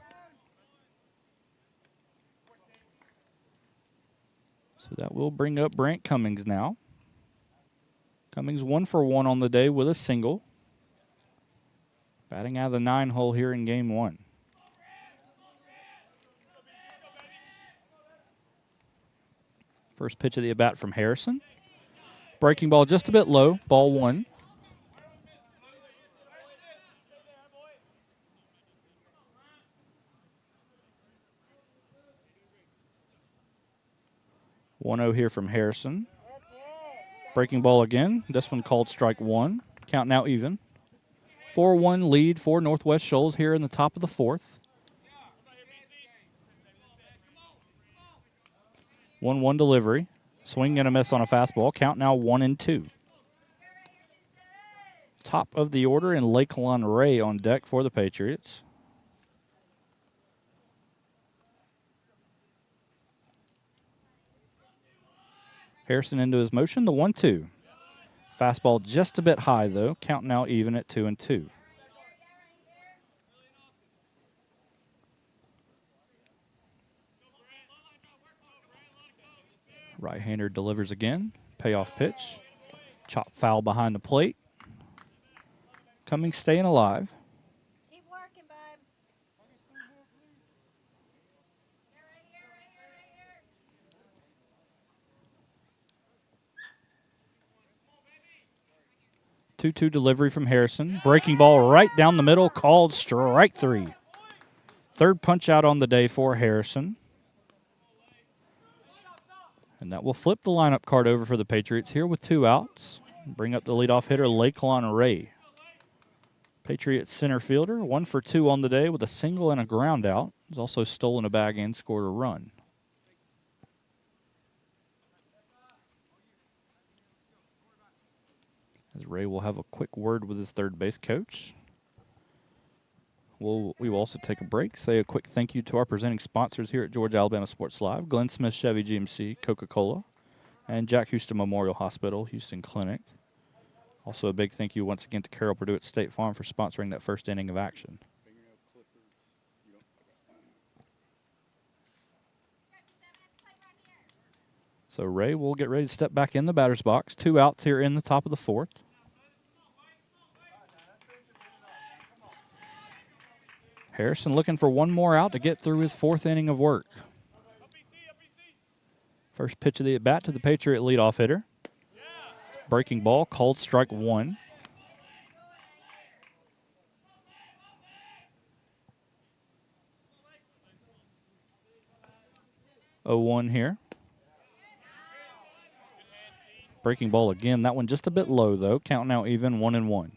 So that will bring up Brent Cummings now. Cummings 1 for 1 on the day with a single. Batting out of the 9-hole here in game 1. First pitch of the at-bat from Harrison. Breaking ball just a bit low, ball 1. One-0 here from Harrison. Breaking ball again. This one called strike 1. Count now even. 4-1 lead for Northwest Shoals here in the top of the 4th. 1-1 delivery. Swing and a miss on a fastball. Count now 1-2. Top of the order in Lakelon Ray on deck for the Patriots. Harrison into his motion, the 1-2. Fastball just a bit high, though. Count now even at 2-2. Right-hander delivers again. Payoff pitch. Chop foul behind the plate. Cummings staying alive. Keep working, bud. 2-2 delivery from Harrison. Breaking ball right down the middle, called strike 3. Third punch out on the day for Harrison. And that will flip the lineup card over for the Patriots here with 2 outs. Bring up the leadoff hitter, Lakelon Ray. Patriots center fielder, 1 for 2 on the day with a single and a ground out. He's also stolen a bag and scored a run. As Ray will have a quick word with his third base coach. We will also take a break, say a quick thank you to our presenting sponsors here at Georgia Alabama Sports Live, Glenn Smith Chevy GMC, Coca-Cola, and Jack Houston Memorial Hospital, Houston Clinic. Also a big thank you once again to Carol Purdue at State Farm for sponsoring that first inning of action. So Ray will get ready to step back in the batter's box. 2 outs here in the top of the 4th. Harrison looking for one more out to get through his 4th inning of work. First pitch of the at-bat to the Patriot leadoff hitter. Breaking ball, called strike 1. (0-1) here. Breaking ball again. That one just a bit low, though. Count now even, 1-1.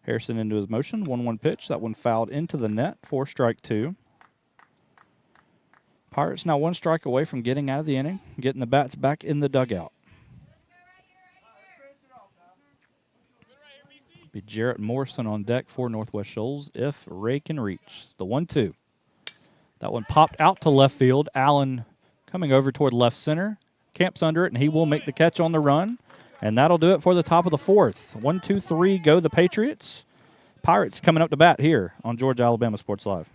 Harrison into his motion. 1-1 pitch. That one fouled into the net for strike 2. Pirates now 1 strike away from getting out of the inning, getting the bats back in the dugout. Be Jarrett Morrison on deck for Northwest Shoals if Ray can reach. The 1-2. That one popped out to left field. Allen coming over toward left center. Camps under it, and he will make the catch on the run. And that'll do it for the top of the 4th. 1, 2, 3, go the Patriots. Pirates coming up to bat here on Georgia Alabama Sports Live.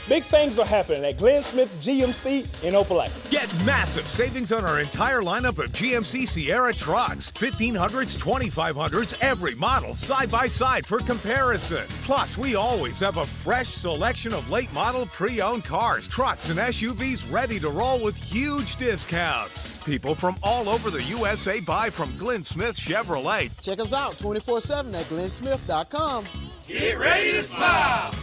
Big things are happening at Glenn Smith GMC in Opelika. Get massive savings on our entire lineup of GMC Sierra trucks. 1500s, 2500s, every model side by side for comparison. Plus, we always have a fresh selection of late model pre-owned cars, trucks, and SUVs ready to roll with huge discounts. People from all over the USA buy from Glenn Smith Chevrolet. Check us out 24/7 at glennsmith.com. Get ready to smile.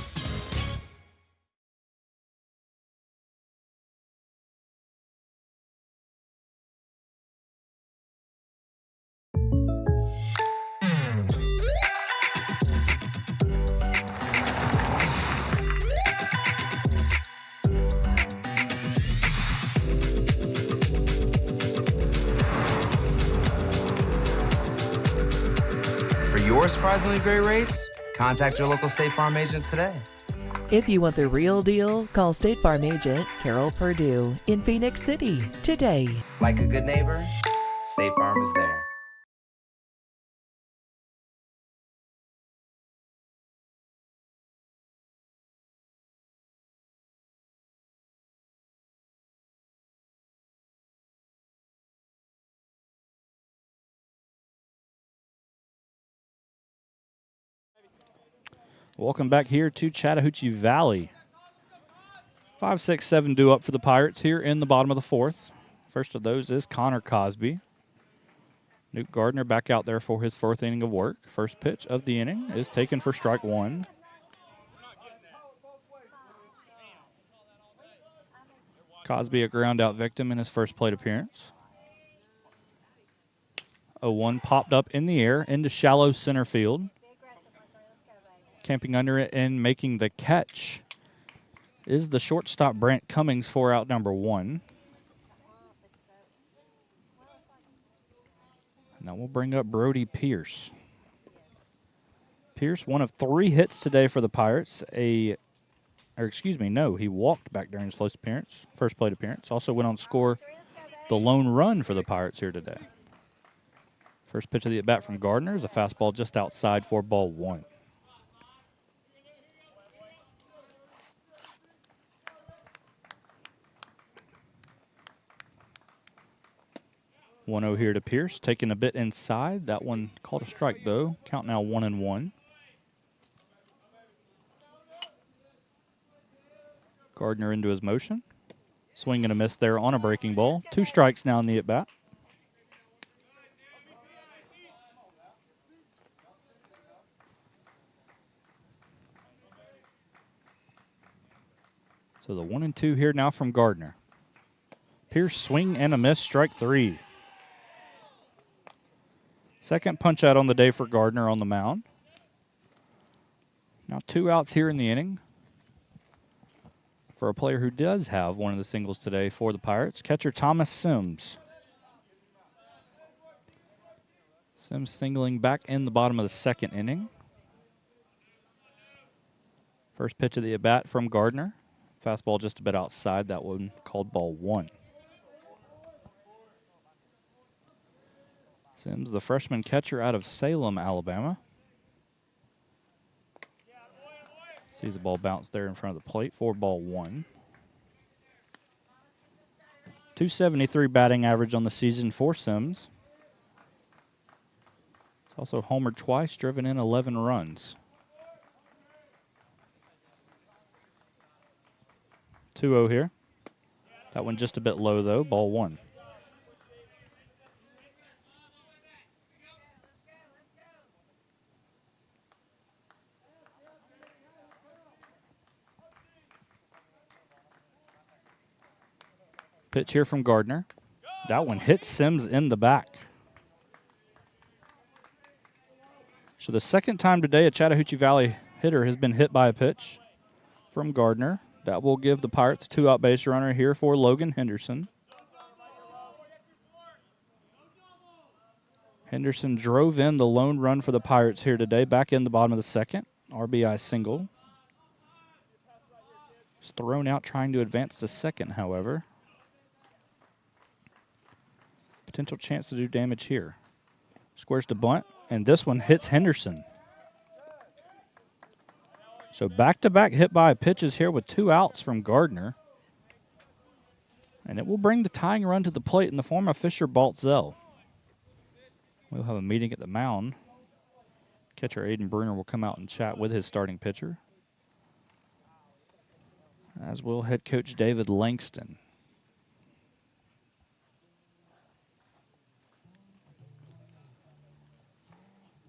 Your surprisingly great rates? Contact your local State Farm agent today. If you want the real deal, call State Farm agent Carol Purdue in Phoenix City today. Like a good neighbor, State Farm is there. Welcome back here to Chattahoochee Valley. 5, 6, 7 due up for the Pirates here in the bottom of the 4th. First of those is Connor Cosby. Newt Gardner back out there for his 4th inning of work. First pitch of the inning is taken for strike 1. Cosby a ground out victim in his first plate appearance. 0-1 popped up in the air into shallow center field. Camping under it and making the catch is the shortstop Brant Cummings for out number 1. Now we'll bring up Brody Pierce. Pierce, one of 3 hits today for the Pirates. He walked back during his first plate appearance. Also went on to score the lone run for the Pirates here today. First pitch of the at-bat from Gardner is a fastball just outside for ball 1. (1-0) here to Pierce, taking a bit inside. That one called a strike, though. Count now 1-1. Gardner into his motion. Swing and a miss there on a breaking ball. 2 strikes now in the at-bat. So the 1-2 here now from Gardner. Pierce swing and a miss, strike 3. Second punch out on the day for Gardner on the mound. Now 2 outs here in the inning for a player who does have one of the singles today for the Pirates, catcher Thomas Sims. Sims singling back in the bottom of the second inning. First pitch of the at-bat from Gardner. Fastball just a bit outside. That one called ball 1. Sims, the freshman catcher out of Salem, Alabama. Sees the ball bounce there in front of the plate for ball 1. 273 batting average on the season for Sims. He's also homered twice, driven in 11 runs. 2-0 here. That one just a bit low, though. Ball 1. Pitch here from Gardner. That one hits Sims in the back. So the second time today a Chattahoochee Valley hitter has been hit by a pitch from Gardner. That will give the Pirates a 2-out base runner here for Logan Henderson. Henderson drove in the lone run for the Pirates here today, back in the bottom of the second. RBI single. It's thrown out trying to advance to second, however. Potential chance to do damage here. Squares to bunt, and this one hits Henderson. So back-to-back hit by pitches here with 2 outs from Gardner. And it will bring the tying run to the plate in the form of Fisher Baltzell. We'll have a meeting at the mound. Catcher Aiden Bruner will come out and chat with his starting pitcher, as will head coach David Langston.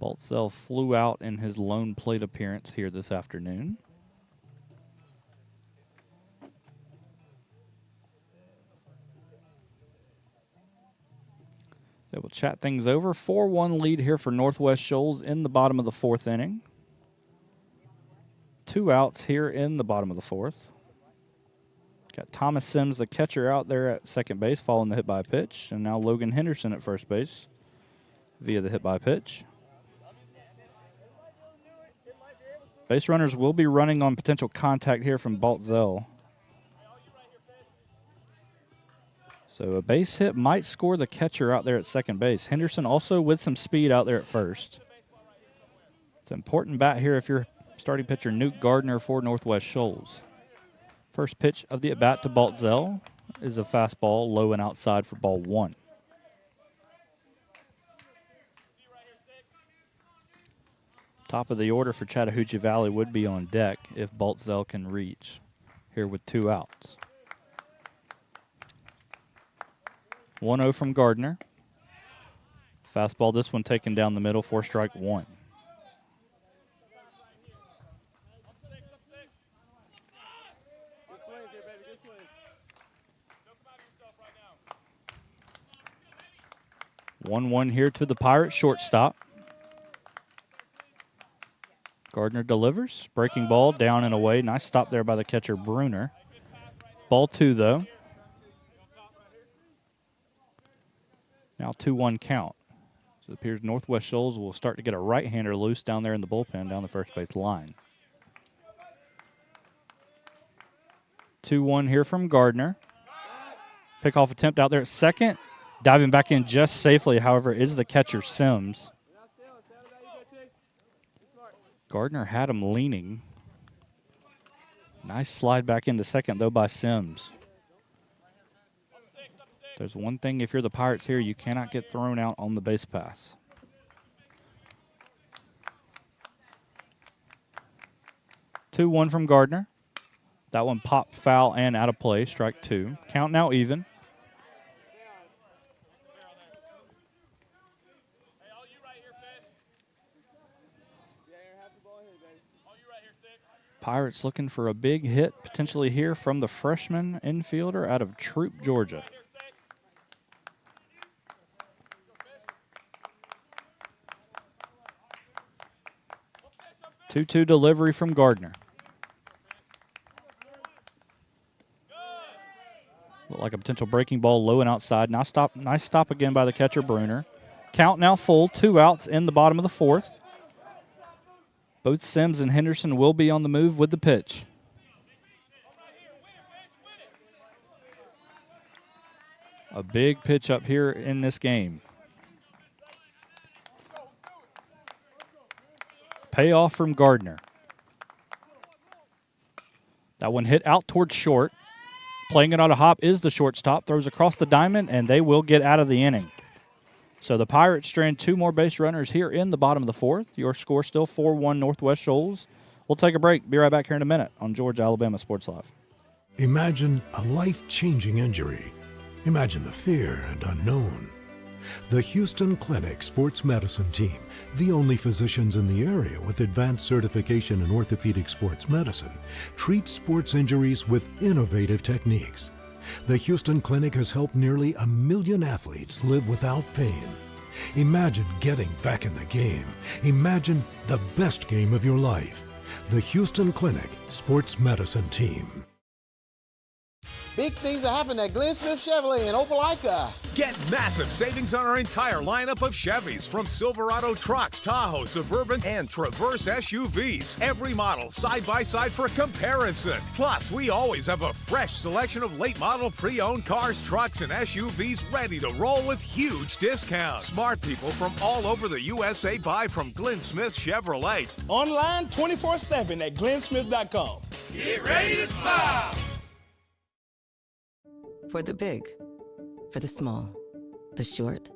Baltzell flew out in his lone plate appearance here this afternoon. They will chat things over. 4-1 lead here for Northwest Shoals in the bottom of the 4th inning. 2 outs here in the bottom of the 4th. Got Thomas Sims, the catcher, out there at second base, following the hit by pitch. And now Logan Henderson at first base via the hit by pitch. Base runners will be running on potential contact here from Baltzell. So a base hit might score the catcher out there at second base. Henderson also with some speed out there at first. It's an important bat here if you're starting pitcher Nuke Gardner for Northwest Shoals. First pitch of the at-bat to Baltzell is a fastball low and outside for ball 1. Top of the order for Chattahoochee Valley would be on deck if Baltzell can reach here with 2 outs. 1-0 from Gardner. Fastball, this one taken down the middle for strike 1. Good 1-1 here to the Pirates shortstop. Gardner delivers. Breaking ball down and away. Nice stop there by the catcher Bruner. Ball 2, though. Now 2-1 count. So it appears Northwest Shoals will start to get a right-hander loose down there in the bullpen down the first base line. 2-1 here from Gardner. Pickoff attempt out there at second. Diving back in just safely, however, is the catcher Sims. Gardner had him leaning. Nice slide back into second, though, by Sims. There's one thing, if you're the Pirates here, you cannot get thrown out on the base pass. Two 2-1 from Gardner. That one popped foul and out of play, strike 2. Count now even. Pirates looking for a big hit potentially here from the freshman infielder out of Troop, Georgia. 2-2 delivery from Gardner. Looked like a potential breaking ball low and outside. Nice stop again by the catcher, Bruner. Count now full, 2 outs in the bottom of the 4th. Both Sims and Henderson will be on the move with the pitch. A big pitch up here in this game. Payoff from Gardner. That one hit out towards short. Playing it on a hop is the shortstop. Throws across the diamond, and they will get out of the inning. So the Pirates strand 2 more base runners here in the bottom of the 4th. Your score still 4-1 Northwest Shoals. We'll take a break. Be right back here in a minute on Georgia Alabama Sports Live. Imagine a life-changing injury. Imagine the fear and unknown. The Houston Clinic Sports Medicine Team, the only physicians in the area with advanced certification in orthopedic sports medicine, treats sports injuries with innovative techniques. The Houston Clinic has helped nearly 1 million athletes live without pain. Imagine getting back in the game. Imagine the best game of your life. The Houston Clinic Sports Medicine Team. Big things are happening at Glenn Smith Chevrolet in Opelika. Get massive savings on our entire lineup of Chevys, from Silverado trucks, Tahoe, Suburban, and Traverse SUVs. Every model side by side for comparison. Plus, we always have a fresh selection of late model pre-owned cars, trucks, and SUVs ready to roll with huge discounts. Smart people from all over the USA buy from Glenn Smith Chevrolet. Online 24/7 at glensmith.com. Get ready to smile. For the big, for the small, the short,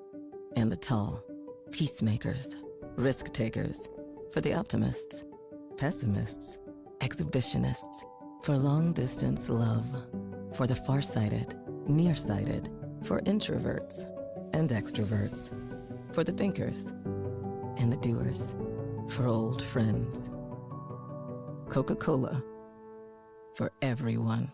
and the tall. Peacemakers, risk takers. For the optimists, pessimists, exhibitionists. For long distance love. For the farsighted, nearsighted. For introverts and extroverts. For the thinkers and the doers. For old friends. Coca-Cola. For everyone.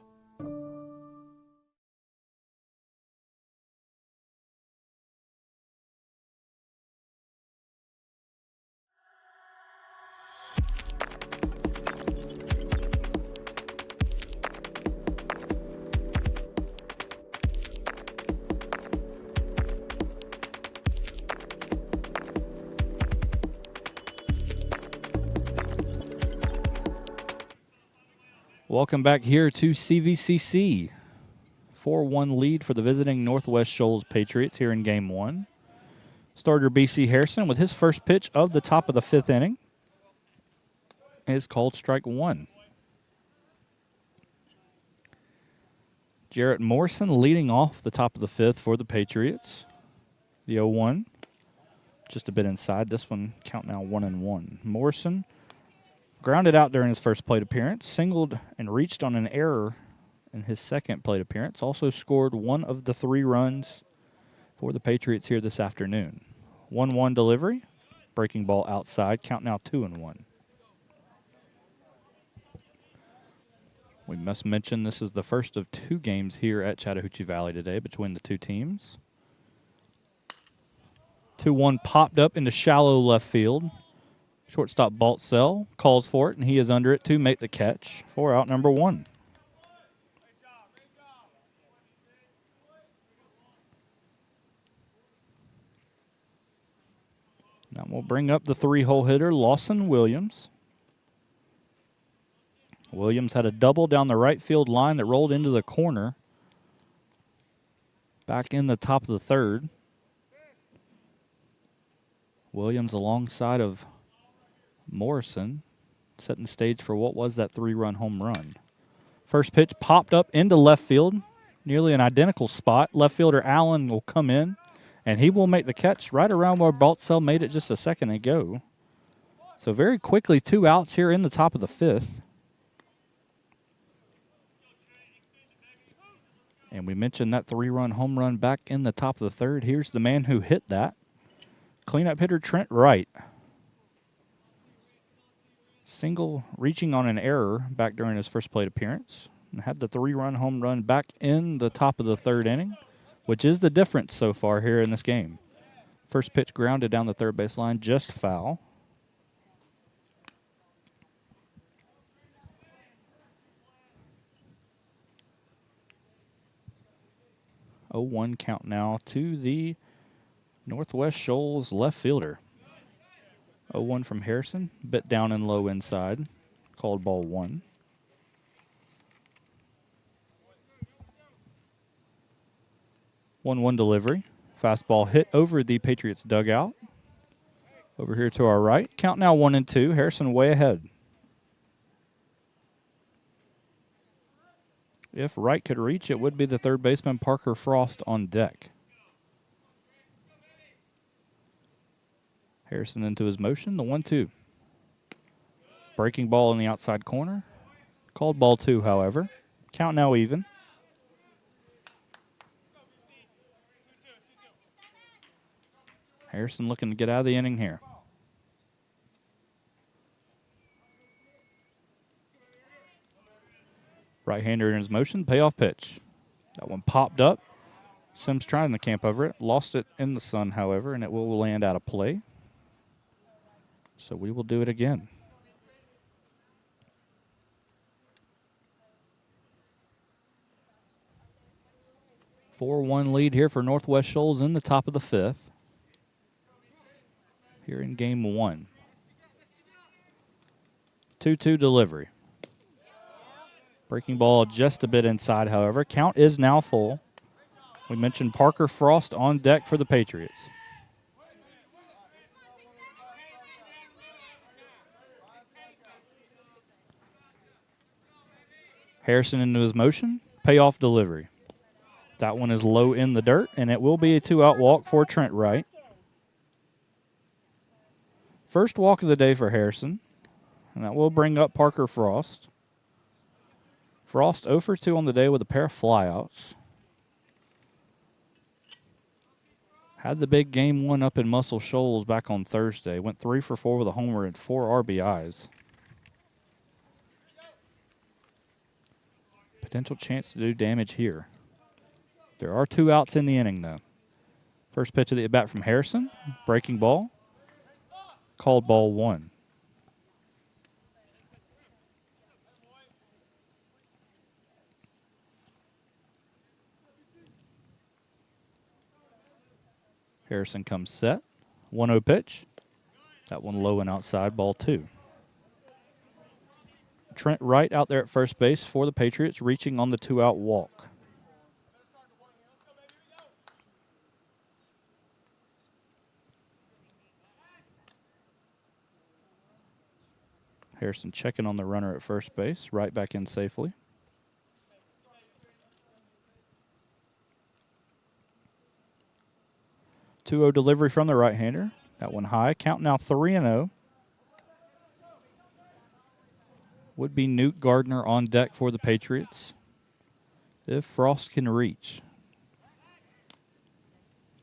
Welcome back here to CVCC. 4-1 lead for the visiting Northwest Shoals Patriots here in Game 1. Starter B.C. Harrison with his first pitch of the top of the 5th inning is called strike 1. Jarrett Morrison leading off the top of the 5th for the Patriots. The 0-1, just a bit inside. This one count now 1-1. Morrison grounded out during his first plate appearance, singled and reached on an error in his second plate appearance. Also scored 1 of the 3 runs for the Patriots here this afternoon. 1-1 delivery, breaking ball outside, count now 2-1. We must mention this is the first of 2 games here at Chattahoochee Valley today between the 2 teams. 2-1 popped up into shallow left field. Shortstop Baltzell calls for it, and he is under it to make the catch for out number 1. Now we'll bring up the 3-hole hitter, Lawson Williams. Williams had a double down the right field line that rolled into the corner. Back in the top of the 3rd. Williams alongside of Morrison, setting the stage for what was that 3-run home run. First pitch popped up into left field, nearly an identical spot. Left fielder Allen will come in, and he will make the catch right around where Baltzell made it just a second ago. So very quickly, 2 outs here in the top of the 5th. And we mentioned that 3-run home run back in the top of the 3rd. Here's the man who hit that. Cleanup hitter Trent Wright. Single reaching on an error back during his first plate appearance. And had the 3-run home run back in the top of the 3rd inning, which is the difference so far here in this game. First pitch grounded down the third base line, just foul. 0-1 count now to the Northwest Shoals left fielder. 0-1 from Harrison, bit down and low inside, called ball 1. One delivery. Fastball hit over the Patriots dugout. Over here to our right. Count now 1-2. Harrison way ahead. If Wright could reach, it would be the third baseman Parker Frost on deck. Harrison into his motion, the 1-2. Breaking ball in the outside corner. Called ball 2, however. Count now even. Harrison looking to get out of the inning here. Right-hander in his motion, payoff pitch. That one popped up. Sims trying to camp over it. Lost it in the sun, however, and it will land out of play. So we will do it again. A 4-1 lead here for Northwest Shoals in the top of the 5th. Here in game 1. 2-2 delivery. Breaking ball just a bit inside, however. Count is now full. We mentioned Parker Frost on deck for the Patriots. Harrison into his motion. Payoff delivery. That one is low in the dirt, and it will be a 2-out walk for Trent Wright. First walk of the day for Harrison, and that will bring up Parker Frost. Frost 0 for 2 on the day with a pair of flyouts. Had the big game 1 up in Muscle Shoals back on Thursday. Went 3 for 4 with a homer and 4 RBIs. Potential chance to do damage here. There are 2 outs in the inning, though. First pitch of the at-bat from Harrison. Breaking ball. Called ball 1. Harrison comes set. 1-0 pitch. That one low and outside, ball 2. Trent Wright out there at first base for the Patriots, reaching on the 2-out walk. Harrison checking on the runner at first base, right back in safely. Two-0 delivery from the right-hander. That one high. Count now 3-0. Would be Newt Gardner on deck for the Patriots if Frost can reach.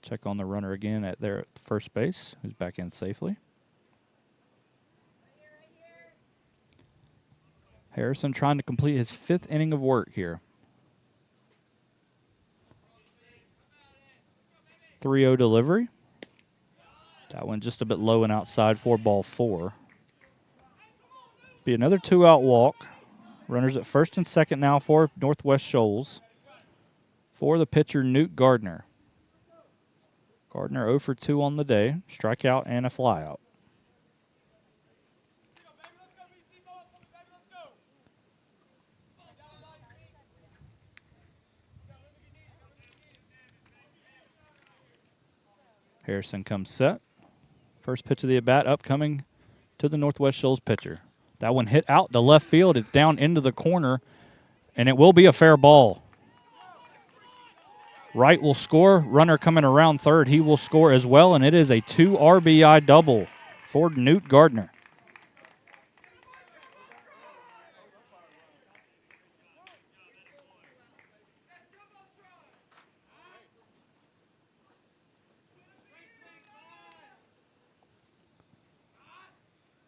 Check on the runner again at first base, who's back in safely. Harrison trying to complete his 5th inning of work here. 3-0 delivery. That one just a bit low and outside for ball 4. Be another 2-out walk. Runners at first and second now for Northwest Shoals. For the pitcher, Newt Gardner. Gardner 0 for 2 on the day. Strikeout and a flyout. Harrison comes set. First pitch of the at-bat upcoming to the Northwest Shoals pitcher. That one hit out to left field. It's down into the corner, and it will be a fair ball. Wright will score. Runner coming around third. He will score as well, and it is a 2 RBI double for Newt Gardner.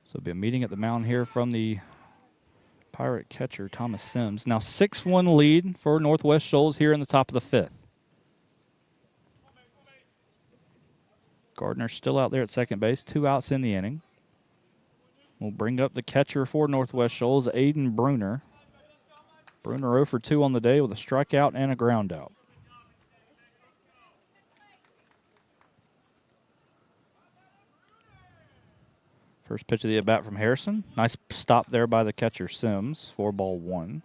So it'll be a meeting at the mound here from the Pirate catcher, Thomas Sims. Now 6-1 lead for Northwest Shoals here in the top of the 5th. Gardner still out there at second base. 2 outs in the inning. We'll bring up the catcher for Northwest Shoals, Aiden Bruner. Bruner 0 for 2 on the day with a strikeout and a ground out. First pitch of the at-bat from Harrison. Nice stop there by the catcher, Sims. 4-1.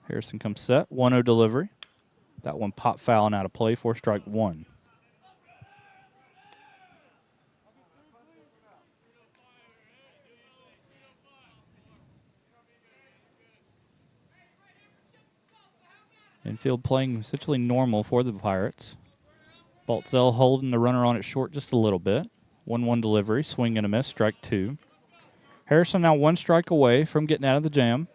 Harrison comes set. 1-0 delivery. That one pop foul and out of play for strike one. Infield playing essentially normal for the Pirates. Baltzell holding the runner on it short just a little bit. 1-1 delivery, swing and a miss, strike two. Harrison now one strike away from getting out of the jam.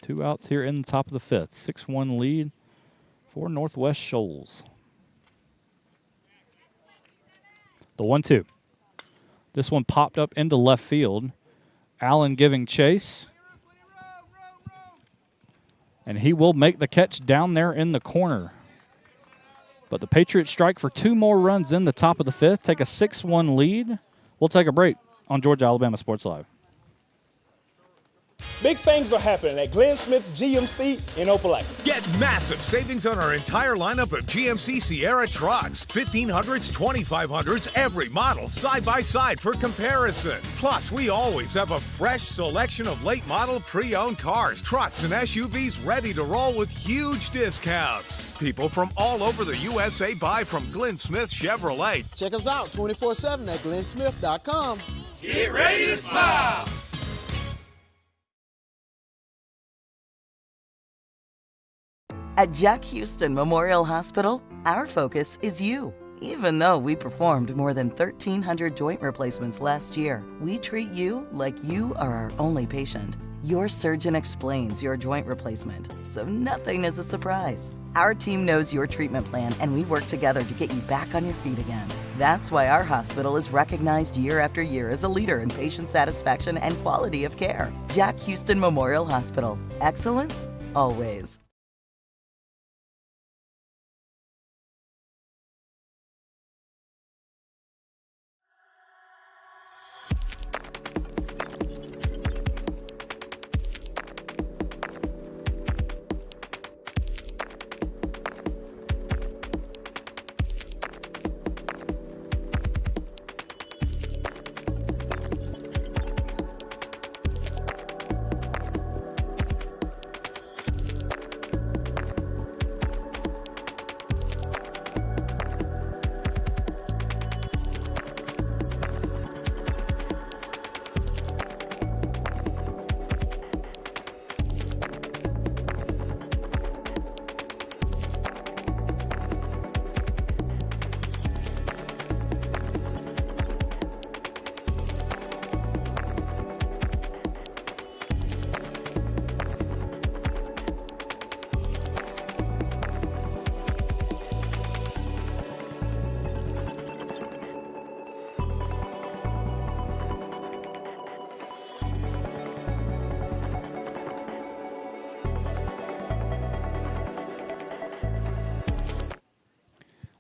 2 outs here in the top of the fifth. 6-1 lead for Northwest Shoals. The 1-2. This one popped up into left field. Allen giving chase. And he will make the catch down there in the corner. But the Patriots strike for 2 more runs in the top of the fifth, take a 6-1 lead. We'll take a break on Georgia Alabama Sports Live. Big things are happening at Glenn Smith GMC in Opelika. Get massive savings on our entire lineup of GMC Sierra trucks. 1500s, 2500s, every model side by side for comparison. Plus, we always have a fresh selection of late model pre-owned cars, trucks, and SUVs ready to roll with huge discounts. People from all over the USA buy from Glenn Smith Chevrolet. Check us out 24/7 at glennsmith.com. Get ready to smile. At Jack Houston Memorial Hospital, our focus is you. Even though we performed more than 1,300 joint replacements last year, we treat you like you are our only patient. Your surgeon explains your joint replacement, so nothing is a surprise. Our team knows your treatment plan, and we work together to get you back on your feet again. That's why our hospital is recognized year after year as a leader in patient satisfaction and quality of care. Jack Houston Memorial Hospital. Excellence, always.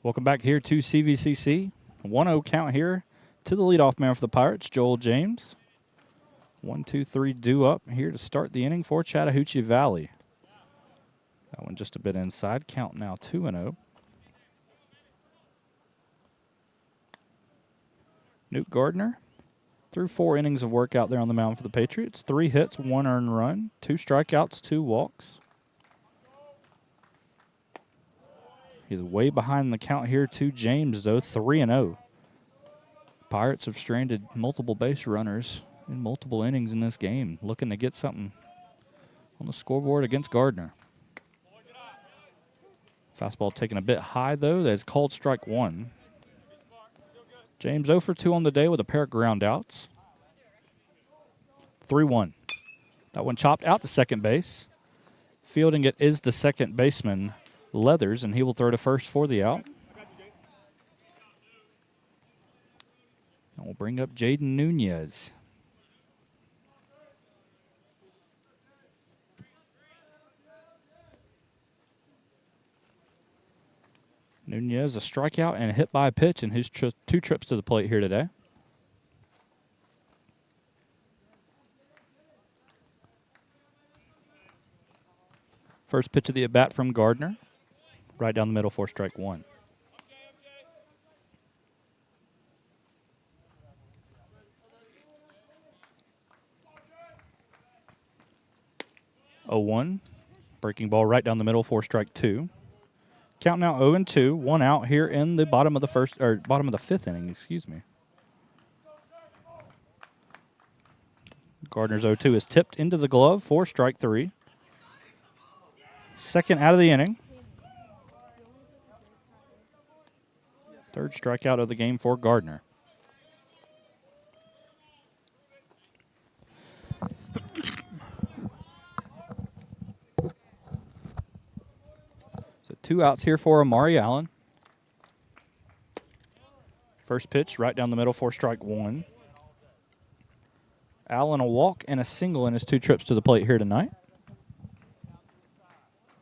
Welcome back here to CVCC. 1-0 count here to the leadoff man for the Pirates, Joel James. 1-2-3 due up here to start the inning for Chattahoochee Valley. That one just a bit inside. Count now 2-0. Newt Gardner threw 4 innings of work out there on the mound for the Patriots. 3 hits, 1 earned run, 2 strikeouts, 2 walks. He's way behind the count here to James, though, 3-0. Pirates have stranded multiple base runners in multiple innings in this game, looking to get something on the scoreboard against Gardner. Fastball taken a bit high, though. That's called strike one. James 0 for 2 on the day with a pair of ground outs. 3-1. That one chopped out to second base. Fielding it is the second baseman, Leathers, and he will throw to first for the out. And we'll bring up Jaden Nunez. Nunez, a strikeout and a hit by a pitch in his 2 trips to the plate here today. First pitch of the at-bat from Gardner. Right down the middle for strike one. Oh, 1. Breaking ball right down the middle for strike two. Count now 0-2. One out here in the bottom of the fifth inning, excuse me. Gardner's 0-2 is tipped into the glove for strike three. Second out of the inning. Third strikeout of the game for Gardner. So 2 outs here for Amari Allen. First pitch right down the middle for strike one. Allen a walk and a single in his 2 trips to the plate here tonight.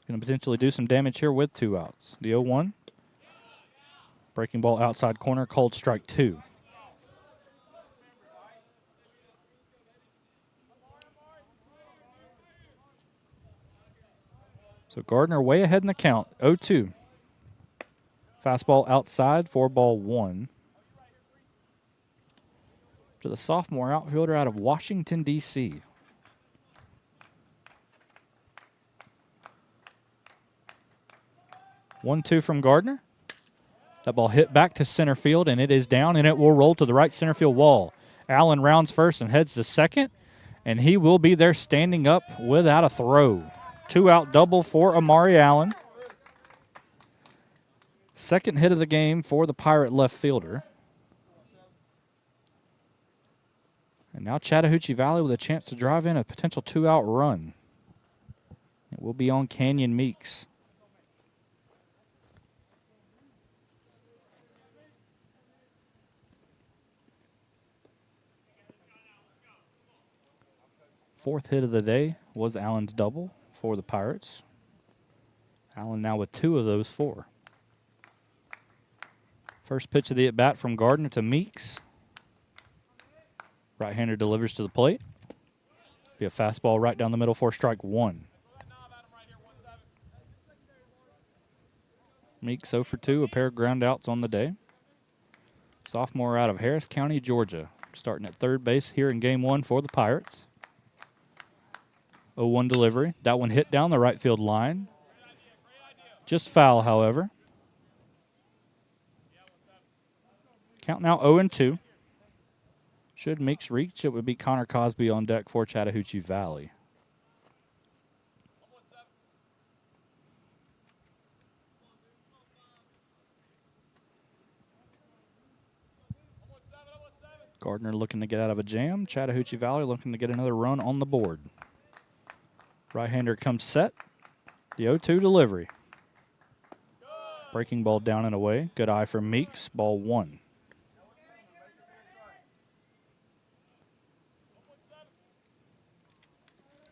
Going to potentially do some damage here with 2 outs. The 0-1. Breaking ball outside corner, called strike two. So Gardner way ahead in the count, 0-2. Fastball outside, 4-1. To the sophomore outfielder out of Washington, D.C. 1-2 from Gardner. That ball hit back to center field, and it is down, and it will roll to the right center field wall. Allen rounds first and heads to second, and he will be there standing up without a throw. 2-out double for Amari Allen. Second hit of the game for the Pirate left fielder. And now Chattahoochee Valley with a chance to drive in a potential 2-out run. It will be on Canyon Meeks. Fourth hit of the day was Allen's double for the Pirates. Allen now with 2 of those 4. First pitch of the at-bat from Gardner to Meeks. Right-hander delivers to the plate. Be a fastball right down the middle for strike one. Meeks 0 for 2, a pair of ground outs on the day. Sophomore out of Harris County, Georgia. Starting at third base here in game one for the Pirates. 0-1 delivery. That one hit down the right field line. Just foul, however. Count now 0-2. Should Meeks reach, it would be Connor Cosby on deck for Chattahoochee Valley. Gardner looking to get out of a jam. Chattahoochee Valley looking to get another run on the board. Right-hander comes set. The 0-2 delivery. Breaking ball down and away. Good eye for Meeks. Ball 1.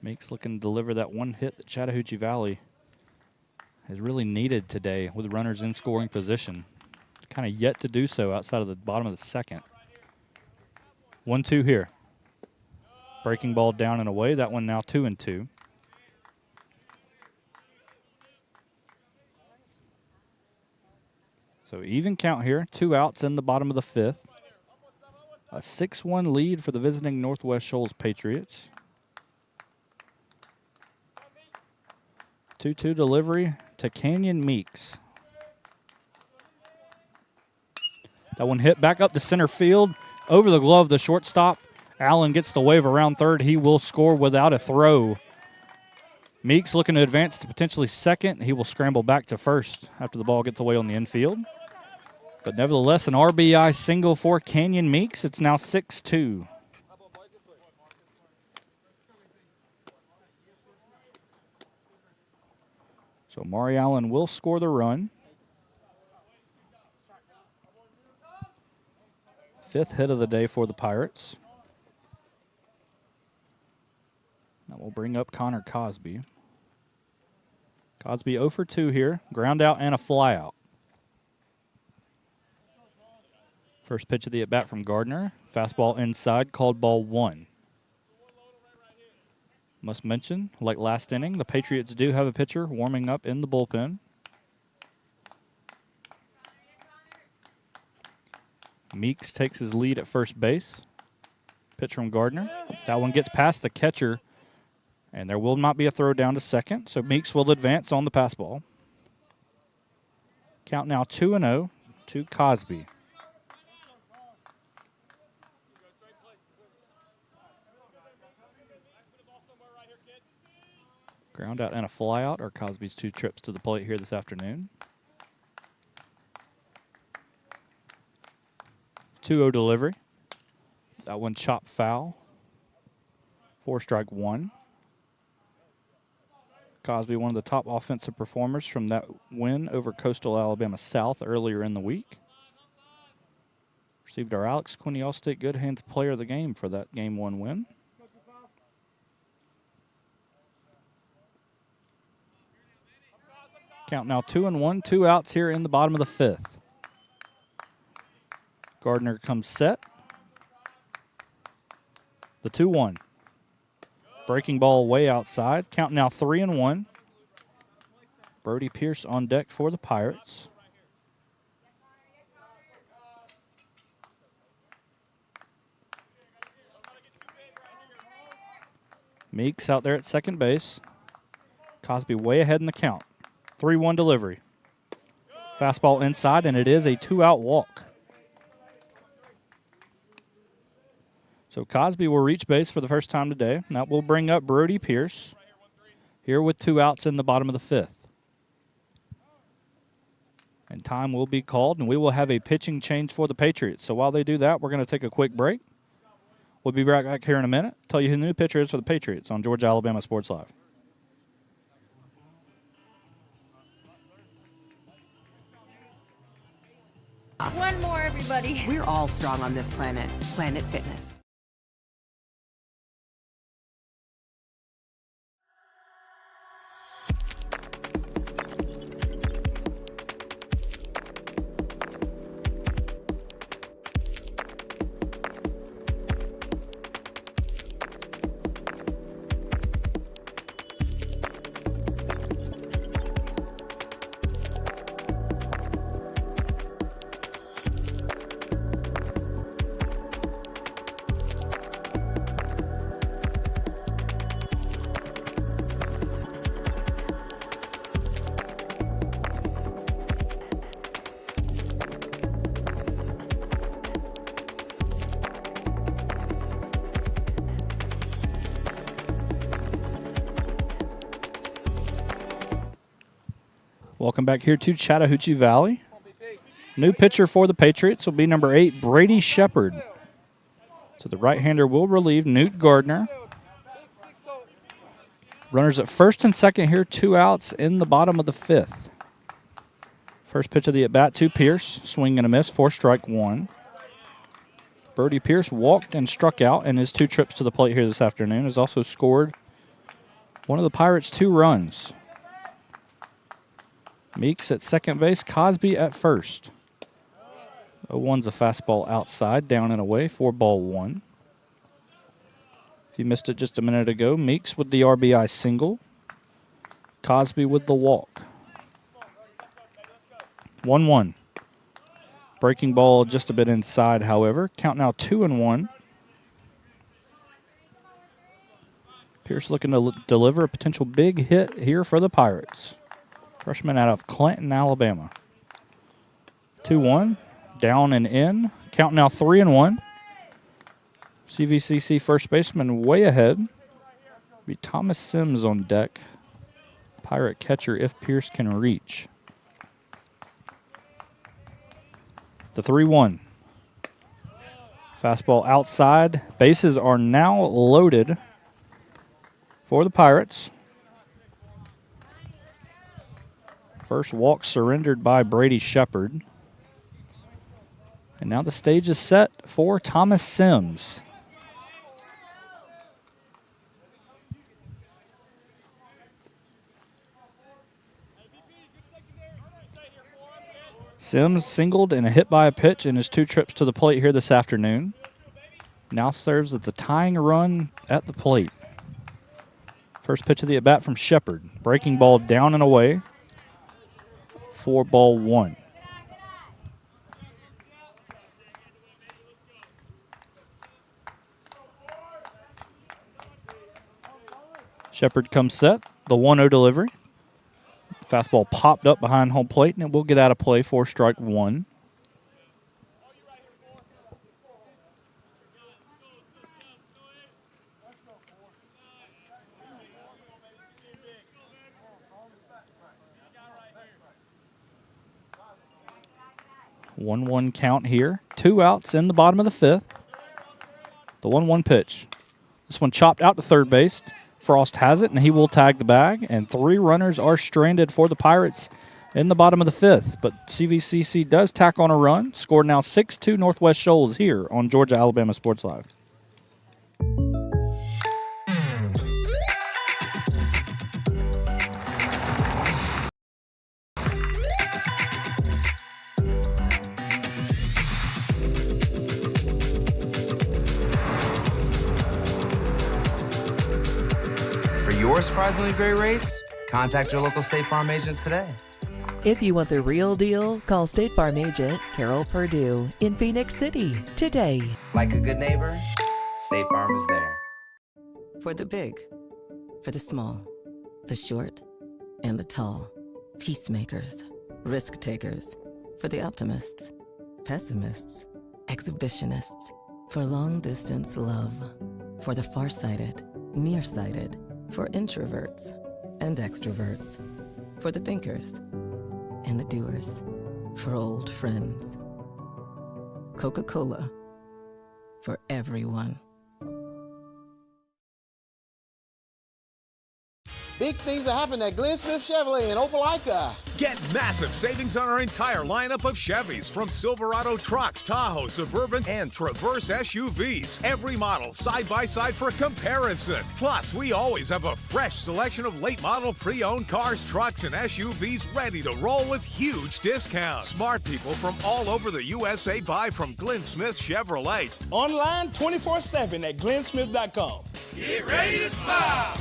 Meeks looking to deliver that one hit that Chattahoochee Valley has really needed today with runners in scoring position. Kind of yet to do so outside of the bottom of the second. 1-2 here. Breaking ball down and away. That one now 2-2. So even count here. 2 outs in the bottom of the fifth. A 6-1 lead for the visiting Northwest Shoals Patriots. 2-2 delivery to Canyon Meeks. That one hit back up to center field. Over the glove, the shortstop. Allen gets the wave around third. He will score without a throw. Meeks looking to advance to potentially second. He will scramble back to first after the ball gets away on the infield. But nevertheless, an RBI single for Canyon Meeks. It's now 6-2. So Maury Allen will score the run. Fifth hit of the day for the Pirates. That will bring up Connor Cosby. Cosby 0 for 2 here. Ground out and a fly out. First pitch of the at-bat from Gardner. Fastball inside, called ball 1. Must mention, like last inning, the Patriots do have a pitcher warming up in the bullpen. Meeks takes his lead at first base. Pitch from Gardner. That one gets past the catcher, and there will not be a throw down to second, so Meeks will advance on the pass ball. Count now 2-0 to Cosby. Ground out and a fly out are Cosby's 2 trips to the plate here this afternoon. 2-0 delivery. That one chopped foul. 4-1. Cosby, one of the top offensive performers from that win over Coastal Alabama South earlier in the week. Received our Alex Quinney All-State Good Hands Player of the Game for that Game 1 win. Count now 2-1, 2 outs here in the bottom of the 5th. Gardner comes set. The 2-1. Breaking ball way outside. Count now 3-1. Brody Pierce on deck for the Pirates. Meeks out there at second base. Cosby way ahead in the count. 3-1 delivery. Fastball inside, and it is a 2-out walk. So Cosby will reach base for the first time today. And that will bring up Brody Pierce here with 2 outs in the bottom of the 5th. And time will be called, and we will have a pitching change for the Patriots. So while they do that, we're going to take a quick break. We'll be right back here in a minute. Tell you who the new pitcher is for the Patriots on Georgia Alabama Sports Live. One more, everybody. We're all strong on this planet. Planet Fitness. Welcome back here to Chattahoochee Valley. New pitcher for the Patriots will be number 8, Brady Shepard. So the right-hander will relieve Newt Gardner. Runners at first and second here, 2 outs in the bottom of the 5th. First pitch of the at-bat to Pierce. Swing and a miss, 4-1. Brody Pierce walked and struck out in his 2 trips to the plate here this afternoon. Has also scored one of the Pirates' 2 runs. Meeks at second base, Cosby at first. 0-1's a fastball outside, down and away, 4-1. If you missed it just a minute ago, Meeks with the RBI single. Cosby with the walk. 1-1. Breaking ball just a bit inside, however. Count now 2-1. Pierce looking to deliver a potential big hit here for the Pirates. Freshman out of Clinton, Alabama. 2-1, down and in. Count now 3-1. CVCC first baseman way ahead. Be Thomas Sims on deck. Pirate catcher if Pierce can reach. The 3-1. Fastball outside. Bases are now loaded for the Pirates. First walk surrendered by Brady Shepard. And now the stage is set for Thomas Sims. Sims singled and a hit by a pitch in his 2 trips to the plate here this afternoon. Now serves as the tying run at the plate. First pitch of the at-bat from Shepard. Breaking ball down and away. 4-1. Shepard comes set. The 1-0 delivery. Fastball popped up behind home plate, and it will get out of play for strike one. One count here. 2 outs in the bottom of the fifth. The 1-1 pitch. This one chopped out to third base. Frost has it, and he will tag the bag. And 3 runners are stranded for the Pirates in the bottom of the fifth. But CVCC does tack on a run. Score now 6-2 Northwest Shoals here on Georgia-Alabama Sports Live. Your surprisingly great rates? Contact your local State Farm agent today. If you want the real deal, call State Farm agent Carol Purdue in Phoenix City today. Like a good neighbor, State Farm is there. For the big, for the small, the short, and the tall. Peacemakers, risk takers. For the optimists, pessimists, exhibitionists. For long distance love. For the farsighted, nearsighted. For introverts and extroverts. For the thinkers and the doers. For old friends. Coca-Cola. For everyone. Big things are happening at Glenn Smith Chevrolet in Opelika. Get massive savings on our entire lineup of Chevys, from Silverado trucks, Tahoe, Suburban, and Traverse SUVs. Every model side by side for comparison. Plus, we always have a fresh selection of late model pre-owned cars, trucks, and SUVs ready to roll with huge discounts. Smart people from all over the USA buy from Glenn Smith Chevrolet. Online 24/7 at glennsmith.com. Get ready to smile.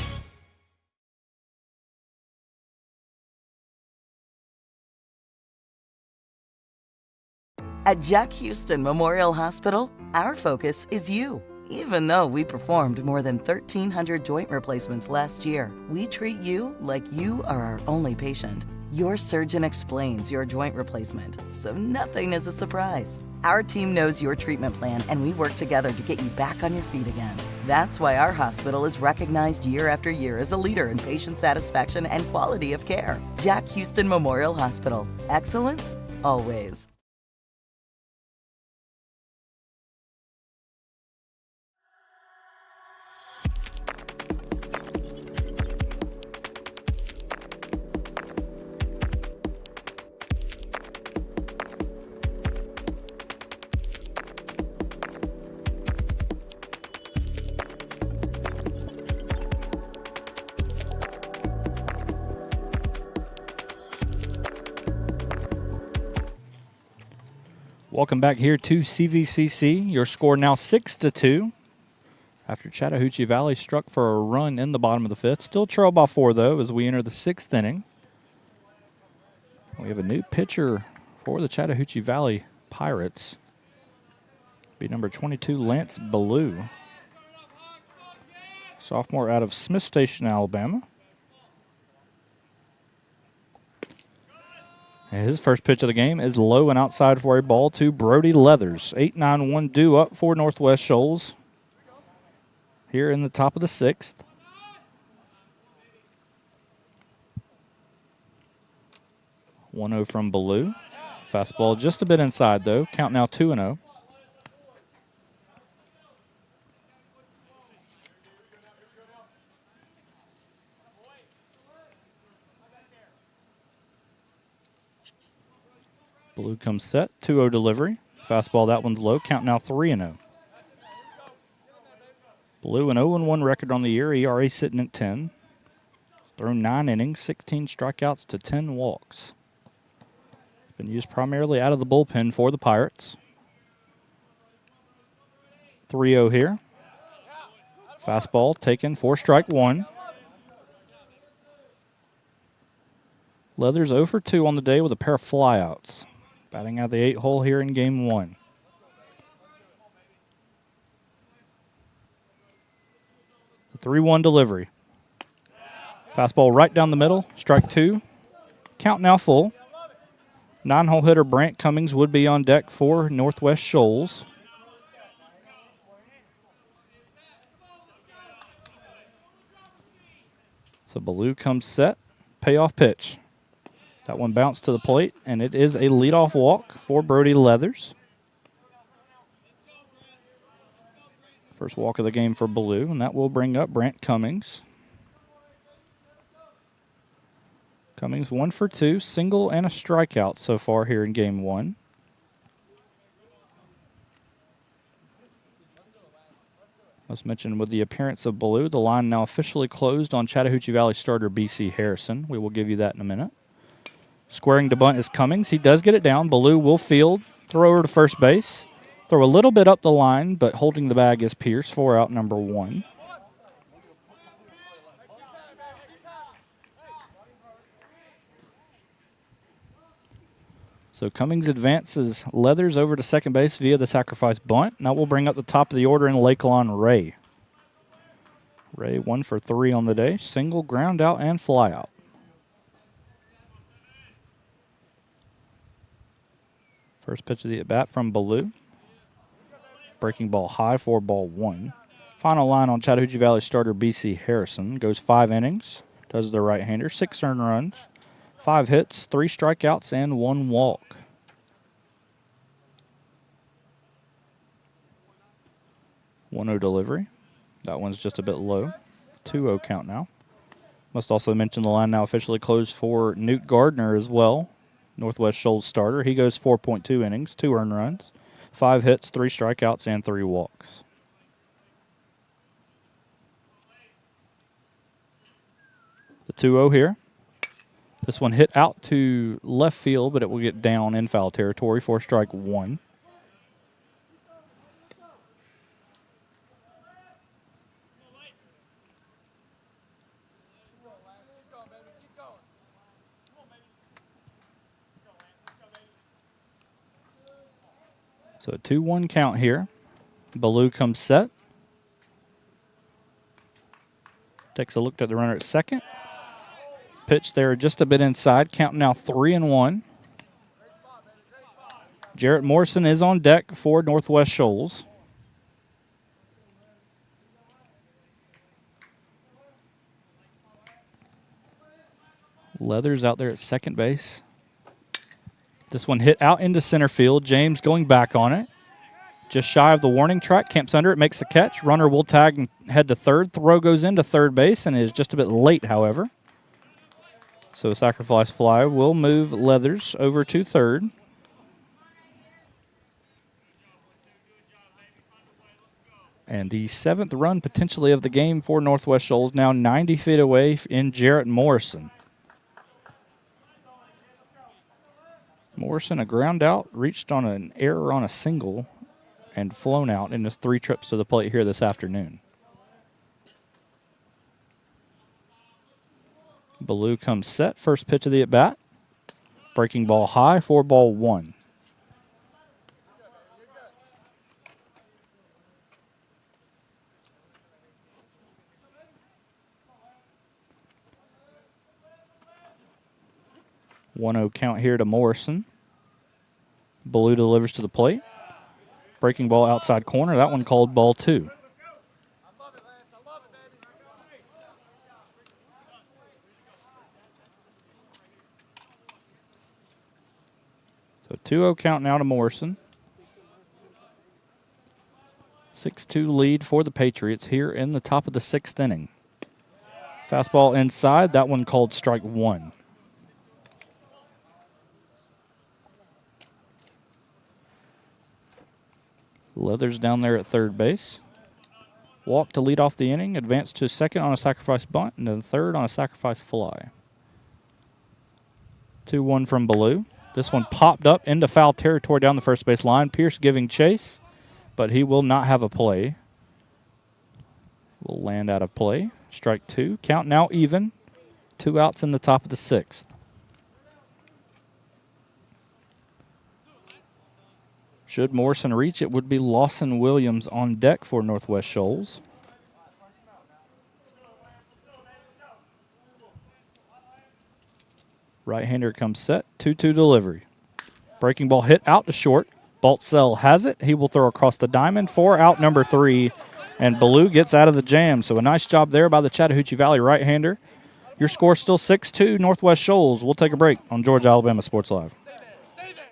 At Jack Houston Memorial Hospital, our focus is you. Even though we performed more than 1,300 joint replacements last year, we treat you like you are our only patient. Your surgeon explains your joint replacement, so nothing is a surprise. Our team knows your treatment plan, and we work together to get you back on your feet again. That's why our hospital is recognized year after year as a leader in patient satisfaction and quality of care. Jack Houston Memorial Hospital. Excellence, always. Welcome back here to CVCC. Your score now 6-2 after Chattahoochee Valley struck for a run in the bottom of the fifth. Still trail by 4, though, as we enter the 6th inning. We have a new pitcher for the Chattahoochee Valley Pirates. Be number 22, Lance Ballou. Sophomore out of Smith Station, Alabama. And his first pitch of the game is low and outside for a ball to Brody Leathers. 8-9-1 due up for Northwest Shoals here in the top of the 6th. One-0 from Ballou. Fastball just a bit inside, though. Count now 2-0. Blue comes set, 2-0 delivery. Fastball, that one's low. Count now 3-0. Blue, an 0-1 record on the year. ERA sitting at 10. Thrown 9 innings, 16 strikeouts to 10 walks. Been used primarily out of the bullpen for the Pirates. 3-0 here. Fastball taken for strike 1. Leathers 0 for 2 on the day with a pair of flyouts. Batting out the 8 hole here in game 1. The 3-1 delivery. Fastball right down the middle, strike 2. Count now full. 9-hole hitter Brant Cummings would be on deck for Northwest Shoals. So Ballou comes set, payoff pitch. That one bounced to the plate, and it is a leadoff walk for Brody Leathers. First walk of the game for Ballou, and that will bring up Brant Cummings. Cummings 1 for 2, single and a strikeout so far here in game 1. As mentioned with the appearance of Ballou, the line now officially closed on Chattahoochee Valley starter B.C. Harrison. We will give you that in a minute. Squaring to bunt is Cummings. He does get it down. Ballou will field, throw over to first base. Throw a little bit up the line, but holding the bag is Pierce for out number 1. So Cummings advances Leathers over to second base via the sacrifice bunt. Now we'll bring up the top of the order in Lakelon Ray. Ray 1 for 3 on the day. Single, ground out, and fly out. First pitch of the at-bat from Ballou. Breaking ball high for ball 1. Final line on Chattahoochee Valley starter B.C. Harrison. Goes 5 innings. Does the right-hander. 6 earned runs. 5 hits, 3 strikeouts, and 1 walk. One-0 delivery. That one's just a bit low. 2-0 count now. Must also mention the line now officially closed for Newt Gardner as well. Northwest Shoals starter. He goes 4.2 innings, 2 earned runs, 5 hits, 3 strikeouts, and 3 walks. The 2-0 here. This one hit out to left field, but it will get down in foul territory for strike 1. So a 2-1 count here. Ballou comes set. Takes a look at the runner at second. Pitch there just a bit inside. Count now 3-1. Jarrett Morrison is on deck for Northwest Shoals. Leathers out there at second base. This one hit out into center field. James going back on it. Just shy of the warning track. Camps under it, makes the catch. Runner will tag and head to third. Throw goes into third base and is just a bit late, however. So a sacrifice fly will move Leathers over to third. And the 7th run potentially of the game for Northwest Shoals, now 90 feet away in Jarrett Morrison. Morrison, a ground out, reached on an error on a single and flown out in his 3 trips to the plate here this afternoon. Ballou comes set. First pitch of the at-bat. Breaking ball high for ball 1. One-0 count here to Morrison. Ballou delivers to the plate. Breaking ball outside corner. That one called ball 2. So 2-0 count now to Morrison. 6-2 lead for the Patriots here in the top of the 6th inning. Fastball inside. That one called strike 1. Leathers down there at third base. Walk to lead off the inning. Advance to second on a sacrifice bunt, and then third on a sacrifice fly. 2-1 from Ballou. This one popped up into foul territory down the first base line. Pierce giving chase, but he will not have a play. Will land out of play. Strike 2. Count now even. 2 outs in the top of the 6th. Should Morrison reach, it would be Lawson Williams on deck for Northwest Shoals. Right-hander comes set, 2-2 delivery. Breaking ball hit out to short. Baltzell has it. He will throw across the diamond for out number 3, and Ballou gets out of the jam. So a nice job there by the Chattahoochee Valley right-hander. Your score still 6-2 Northwest Shoals. We'll take a break on Georgia Alabama Sports Live.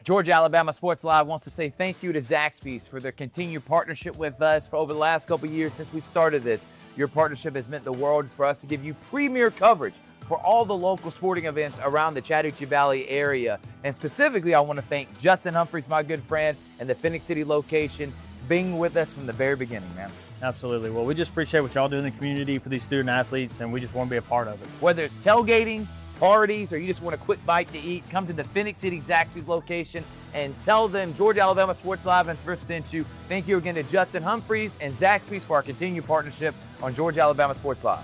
Georgia Alabama Sports Live wants to say thank you to Zaxby's for their continued partnership with us for over the last couple of years since we started this. Your partnership has meant the world for us to give you premier coverage for all the local sporting events around the Chattahoochee Valley area. And specifically, I want to thank Judson Humphreys, my good friend, and the Phoenix City location, being with us from the very beginning, man. Absolutely. Well, we just appreciate what y'all do in the community for these student athletes, and we just want to be a part of it. Whether it's tailgating, parties, or you just want a quick bite to eat, come to the Phoenix City Zaxby's location and tell them Georgia Alabama Sports Live and Thrift sent you. Thank you again to Judson Humphreys and Zaxby's for our continued partnership on Georgia Alabama Sports Live.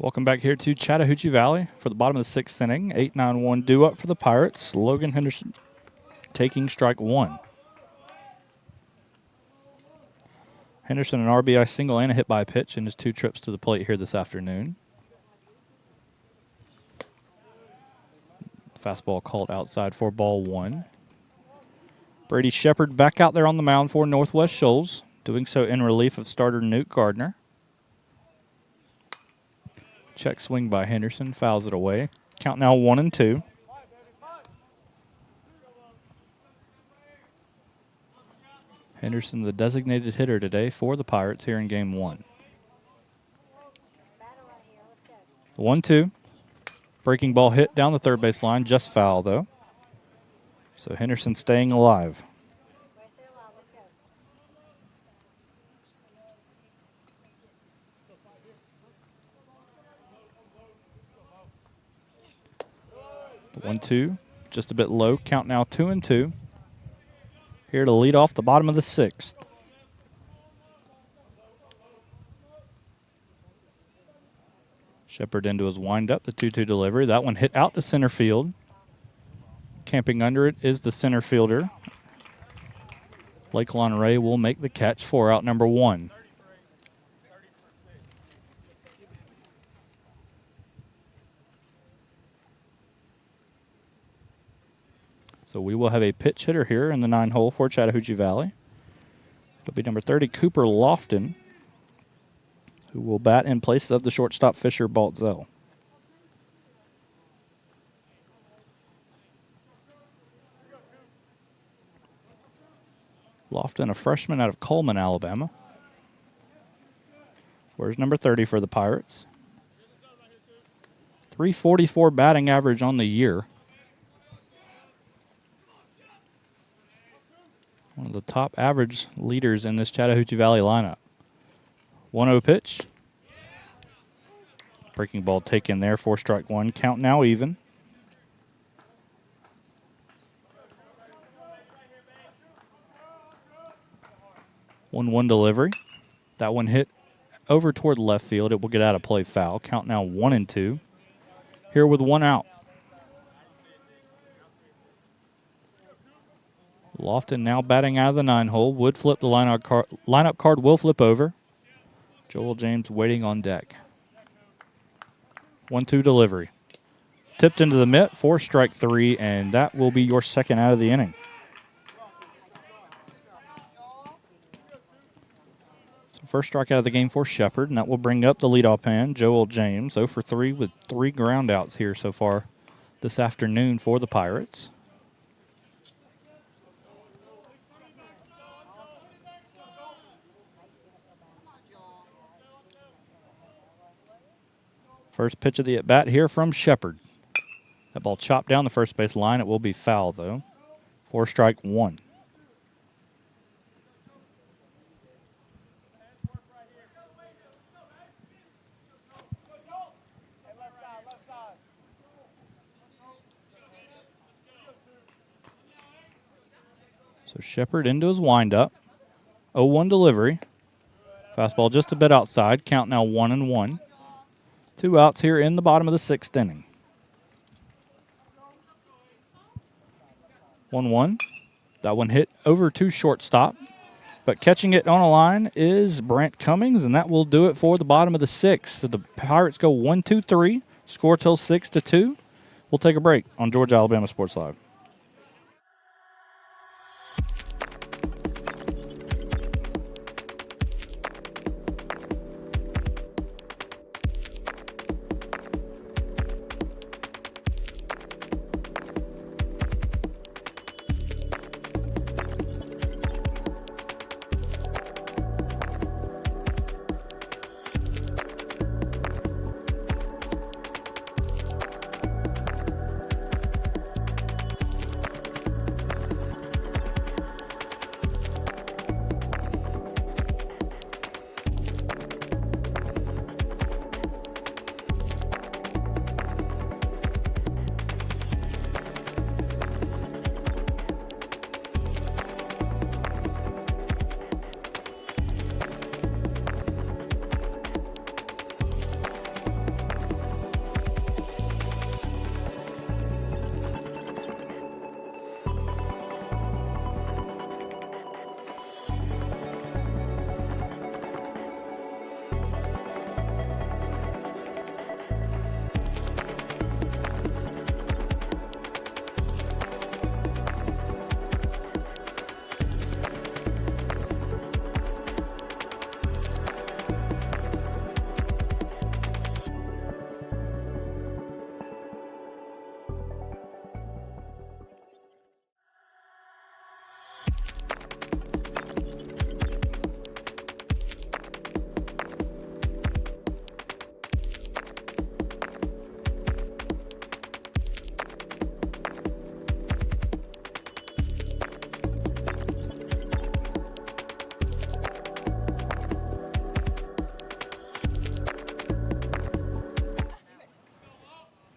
Welcome back here to Chattahoochee Valley for the bottom of the 6th inning. 8-9-1 due up for the Pirates. Logan Henderson taking strike 1. Henderson an RBI single and a hit by pitch in his 2 trips to the plate here this afternoon. Fastball called outside for ball 1. Brady Shepard back out there on the mound for Northwest Shoals, doing so in relief of starter Newt Gardner. Check swing by Henderson, fouls it away. Count now 1-2. Henderson, the designated hitter today for the Pirates here in game 1. 1-2. Breaking ball hit down the third base line, just foul though. So Henderson staying alive. The 1-2, just a bit low. Count now 2-2. Here to lead off the bottom of the 6th. Shepard into his windup, the 2-2 delivery. That one hit out to center field. Camping under it is the center fielder. Lakelon Ray will make the catch for out number 1. So we will have a pitch hitter here in the 9-hole for Chattahoochee Valley. It'll be number 30, Cooper Lofton, who will bat in place of the shortstop Fisher Baltzell. Lofton, a freshman out of Coleman, Alabama. Where's number 30 for the Pirates? .344 batting average on the year. One of the top average leaders in this Chattahoochee Valley lineup. 1-0 pitch. Breaking ball taken there for strike 1. Count now even. 1-1 delivery. That one hit over toward left field. It will get out of play, foul. Count now 1-2. Here with one out. Lofton now batting out of the 9-hole. Would flip the lineup card will flip over. Joel James waiting on deck. 1-2 delivery. Tipped into the mitt for strike 3, and that will be your second out of the inning. So first strikeout of the game for Shepard, and that will bring up the leadoff man, Joel James, 0 for 3 with 3 groundouts here so far this afternoon for the Pirates. First pitch of the at-bat here from Shepard. That ball chopped down the first base line. It will be foul, though, for strike 1. So Shepard into his windup. 0-1 delivery. Fastball just a bit outside. Count now 1-1. 2 outs here in the bottom of the 6th inning. 1-1. That one hit over to shortstop. But catching it on a line is Brant Cummings, and that will do it for the bottom of the 6th. So the Pirates go 1-2-3. Score till 6-2. We'll take a break on Georgia Alabama Sports Live.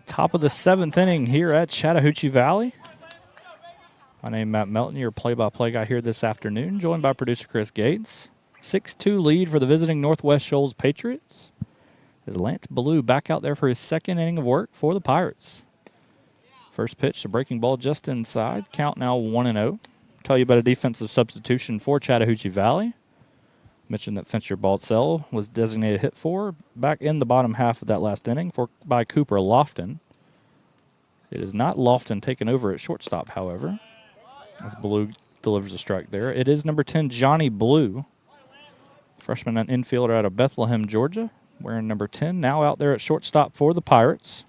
Top of the 7th inning here at Chattahoochee Valley. My name is Matt Melton, your play-by-play guy here this afternoon, joined by producer Chris Gates. 6-2 lead for the visiting Northwest Shoals Patriots. As Lance Ballou back out there for his 2nd inning of work for the Pirates. First pitch, a breaking ball just inside. Count now 1-0. Tell you about a defensive substitution for Chattahoochee Valley. Mentioned that Fincher Baltzell was designated hit for back in the bottom half of that last inning by Cooper Lofton. It is not Lofton taken over at shortstop, however, as Blue delivers a strike there. It is number 10, Johnny Blue, freshman and infielder out of Bethlehem, Georgia, wearing number 10, now out there at shortstop for the Pirates.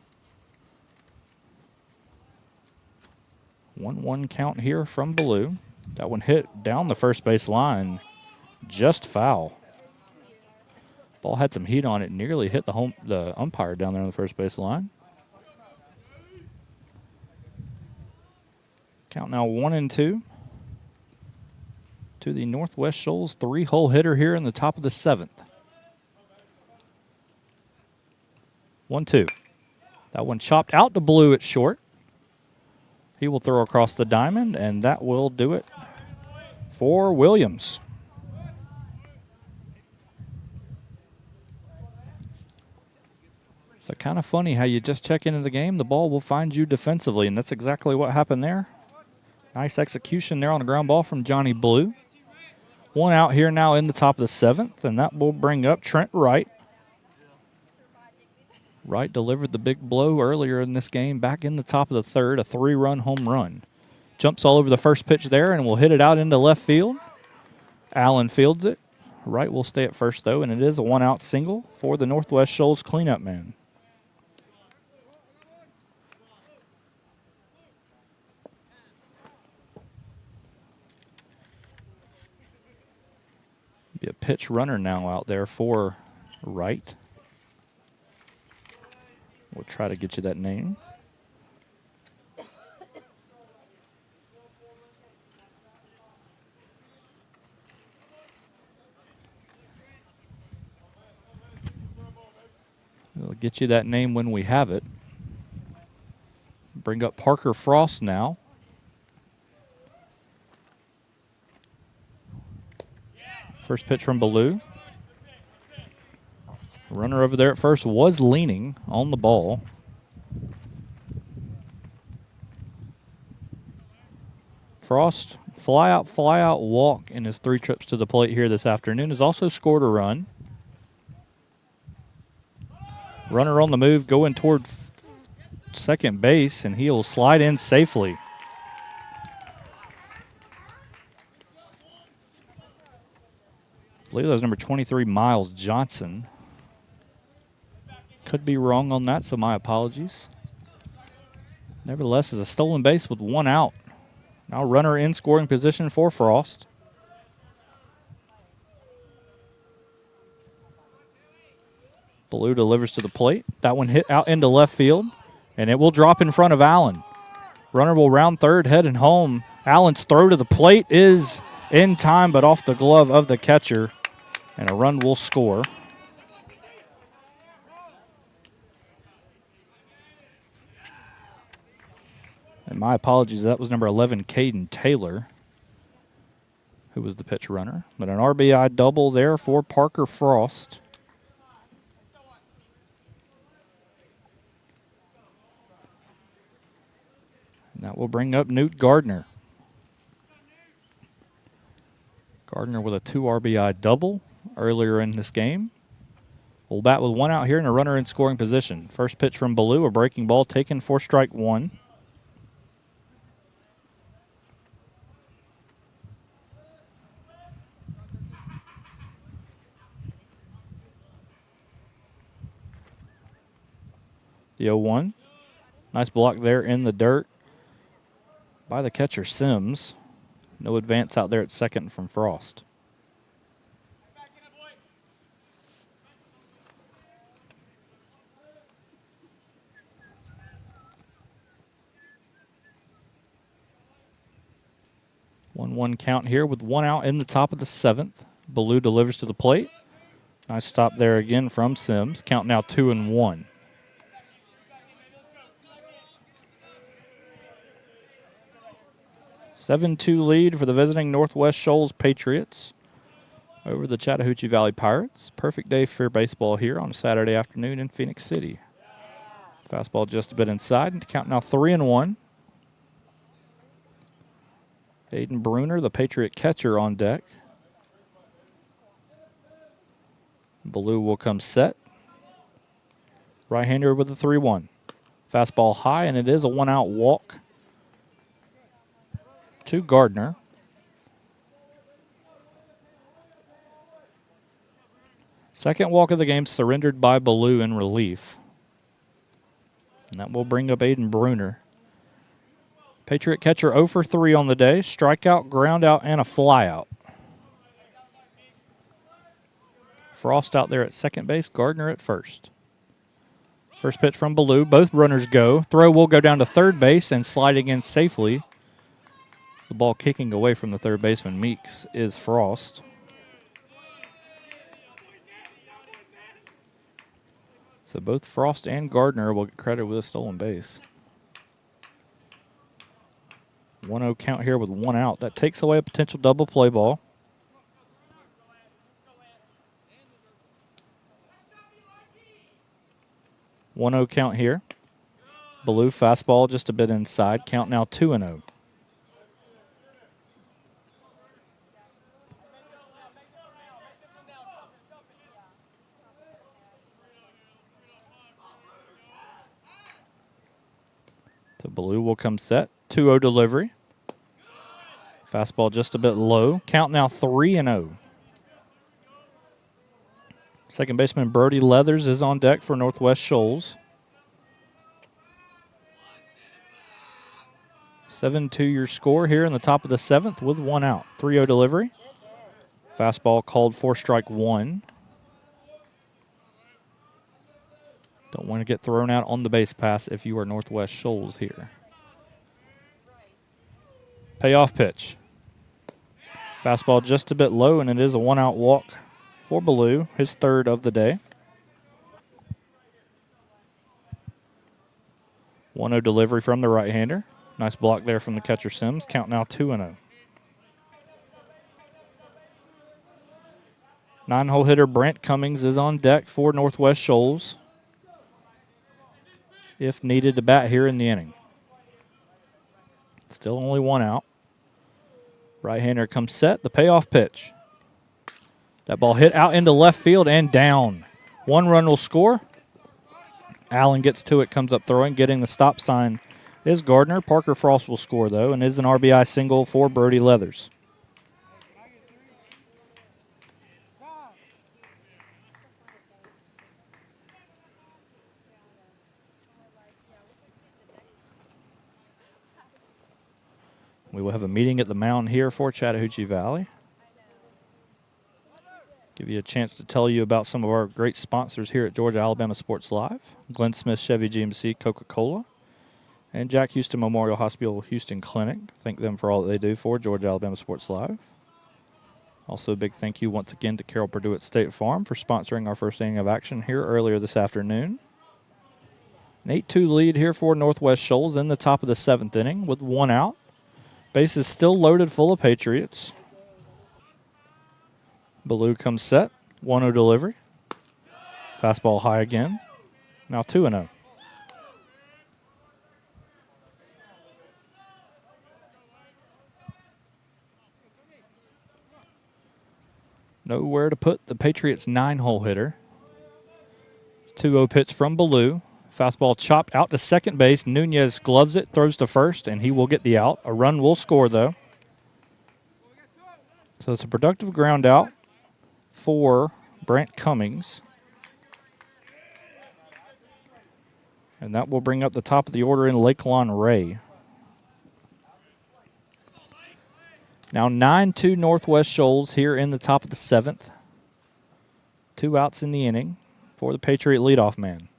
1-1 count here from Blue. That one hit down the first base line. Just foul. Ball had some heat on it, nearly hit the umpire down there on the first base line. Count now 1-2 to the Northwest Shoals 3-hole hitter here in the top of the 7th. 1-2. That one chopped out to Blue at short. He will throw across the diamond, and that will do it for Williams. So kind of funny how you just check into the game, the ball will find you defensively, and that's exactly what happened there. Nice execution there on a ground ball from Johnny Blue. One out here now in the top of the 7th, and that will bring up Trent Wright. Wright delivered the big blow earlier in this game back in the top of the 3rd, a 3-run home run. Jumps all over the first pitch there and will hit it out into left field. Allen fields it. Wright will stay at first, though, and it is a 1-out single for the Northwest Shoals cleanup man. Be a pitch runner now out there for Wright. We'll try to get you that name. We'll get you that name when we have it. Bring up Parker Frost now. First pitch from Ballou. Runner over there at first was leaning on the ball. Frost, fly out walk in his 3 trips to the plate here this afternoon, has also scored a run. Runner on the move going toward second base, and he'll slide in safely. I believe that was number 23, Miles Johnson. Could be wrong on that, so my apologies. Nevertheless, it's a stolen base with 1 out. Now runner in scoring position for Frost. Ballou delivers to the plate. That one hit out into left field, and it will drop in front of Allen. Runner will round third, heading home. Allen's throw to the plate is in time, but off the glove of the catcher, and a run will score. And my apologies, that was number 11, Caden Taylor, who was the pitch runner. But an RBI double there for Parker Frost. And that will bring up Newt Gardner. Gardner with a 2 RBI double earlier in this game. We'll bat with 1 out here and a runner in scoring position. First pitch from Ballou, a breaking ball taken for strike 1. The 0-1. Nice block there in the dirt by the catcher, Sims. No advance out there at second from Frost. One count here with 1 out in the top of the 7th. Ballou delivers to the plate. Nice stop there again from Sims. Count now 2-1. A 7-2 lead for the visiting Northwest Shoals Patriots over the Chattahoochee Valley Pirates. Perfect day for baseball here on a Saturday afternoon in Phoenix City. Fastball just a bit inside, and count now 3-1. Aiden Bruner, the Patriot catcher, on deck. Ballou will come set. Right-hander with the 3-1. Fastball high, and it is a 1-out walk to Gardner. Second walk of the game surrendered by Ballou in relief. And that will bring up Aiden Bruner. Patriot catcher 0 for 3 on the day. Strikeout, ground out, and a flyout. Frost out there at second base, Gardner at first. First pitch from Ballou. Both runners go. Throw will go down to third base and sliding in safely. The ball kicking away from the third baseman, Meeks, is Frost. So both Frost and Gardner will get credit with a stolen base. 1-0 count here with 1 out. That takes away a potential double play ball. 1-0 count here. Blue fastball just a bit inside. Count now 2-0. So Blue will come set. 2-0 delivery. Fastball just a bit low. Count now 3-0. Second baseman Brody Leathers is on deck for Northwest Shoals. 7-2 your score here in the top of the 7th with 1 out. 3-0 delivery. Fastball called for strike 1. Don't want to get thrown out on the base pass if you are Northwest Shoals here. Payoff pitch. Fastball just a bit low, and it is a 1-out walk for Blue, his 3rd of the day. 1-0 delivery from the right-hander. Nice block there from the catcher Sims. Count now 2-0. 9-hole hitter Brant Cummings is on deck for Northwest Shoals, if needed to bat here in the inning. Still only 1 out. Right-hander comes set. The payoff pitch. That ball hit out into left field and down. 1 run will score. Allen gets to it, comes up throwing. Getting the stop sign is Gardner. Parker Frost will score, though, and is an RBI single for Brody Leathers. We will have a meeting at the mound here for Chattahoochee Valley. Give you a chance to tell you about some of our great sponsors here at Georgia Alabama Sports Live. Glenn Smith Chevy GMC, Coca-Cola, and Jack Houston Memorial Hospital Houston Clinic. Thank them for all that they do for Georgia Alabama Sports Live. Also a big thank you once again to Carol Purdue at State Farm for sponsoring our first inning of action here earlier this afternoon. An 8-2 lead here for Northwest Shoals in the top of the 7th inning with 1 out. Base is still loaded full of Patriots. Blue comes set. 1-0 delivery. Fastball high again. Now 2-0. Nowhere to put the Patriots' 9-hole hitter. 2-0 pitch from Blue. Fastball chopped out to second base. Nunez gloves it, throws to first, and he will get the out. A run will score, though. So it's a productive ground out for Brant Cummings. And that will bring up the top of the order in Lakelon Ray. Now 9-2 Northwest Shoals here in the top of the 7th. 2 outs in the inning for the Patriot leadoff man.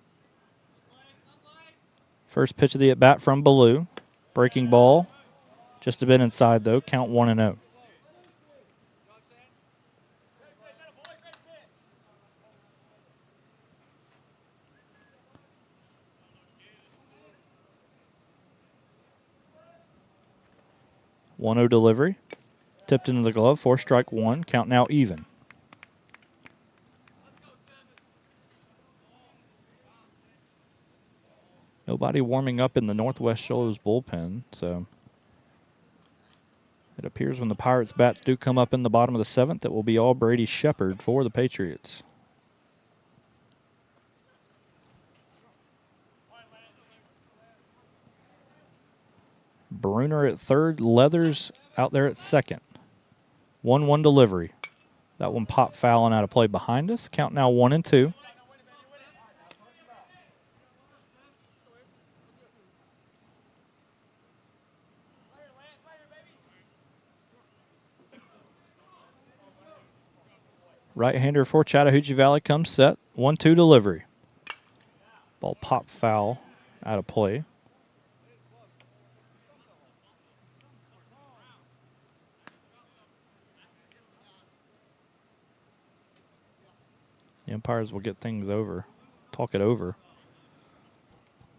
First pitch of the at-bat from Blue. Breaking ball. Just a bit inside, though. Count 1-0. One-0 delivery. Tipped into the glove for strike 1. Count now even. Nobody warming up in the Northwest Shoals bullpen, so it appears when the Pirates' bats do come up in the bottom of the 7th, it will be all Brady Shepard for the Patriots. Bruner at third, Leathers out there at second. 1-1 delivery. That one popped foul and out of play behind us. Count now 1-2. Right-hander for Chattahoochee Valley comes set. 1-2 delivery. Ball popped foul out of play. The umpires will get things over, talk it over.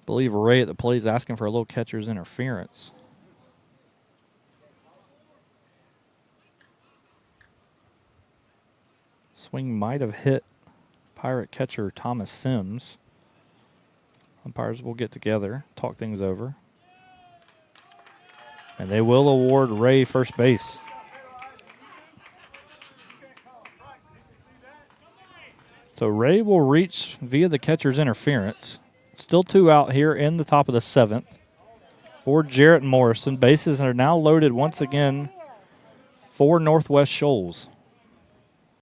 I believe Ray at the plate is asking for a little catcher's interference. Swing might have hit Pirate catcher Thomas Sims. Umpires will get together, talk things over. And they will award Ray first base. So Ray will reach via the catcher's interference. Still 2 out here in the top of the 7th for Jarrett Morrison. Bases are now loaded once again for Northwest Shoals.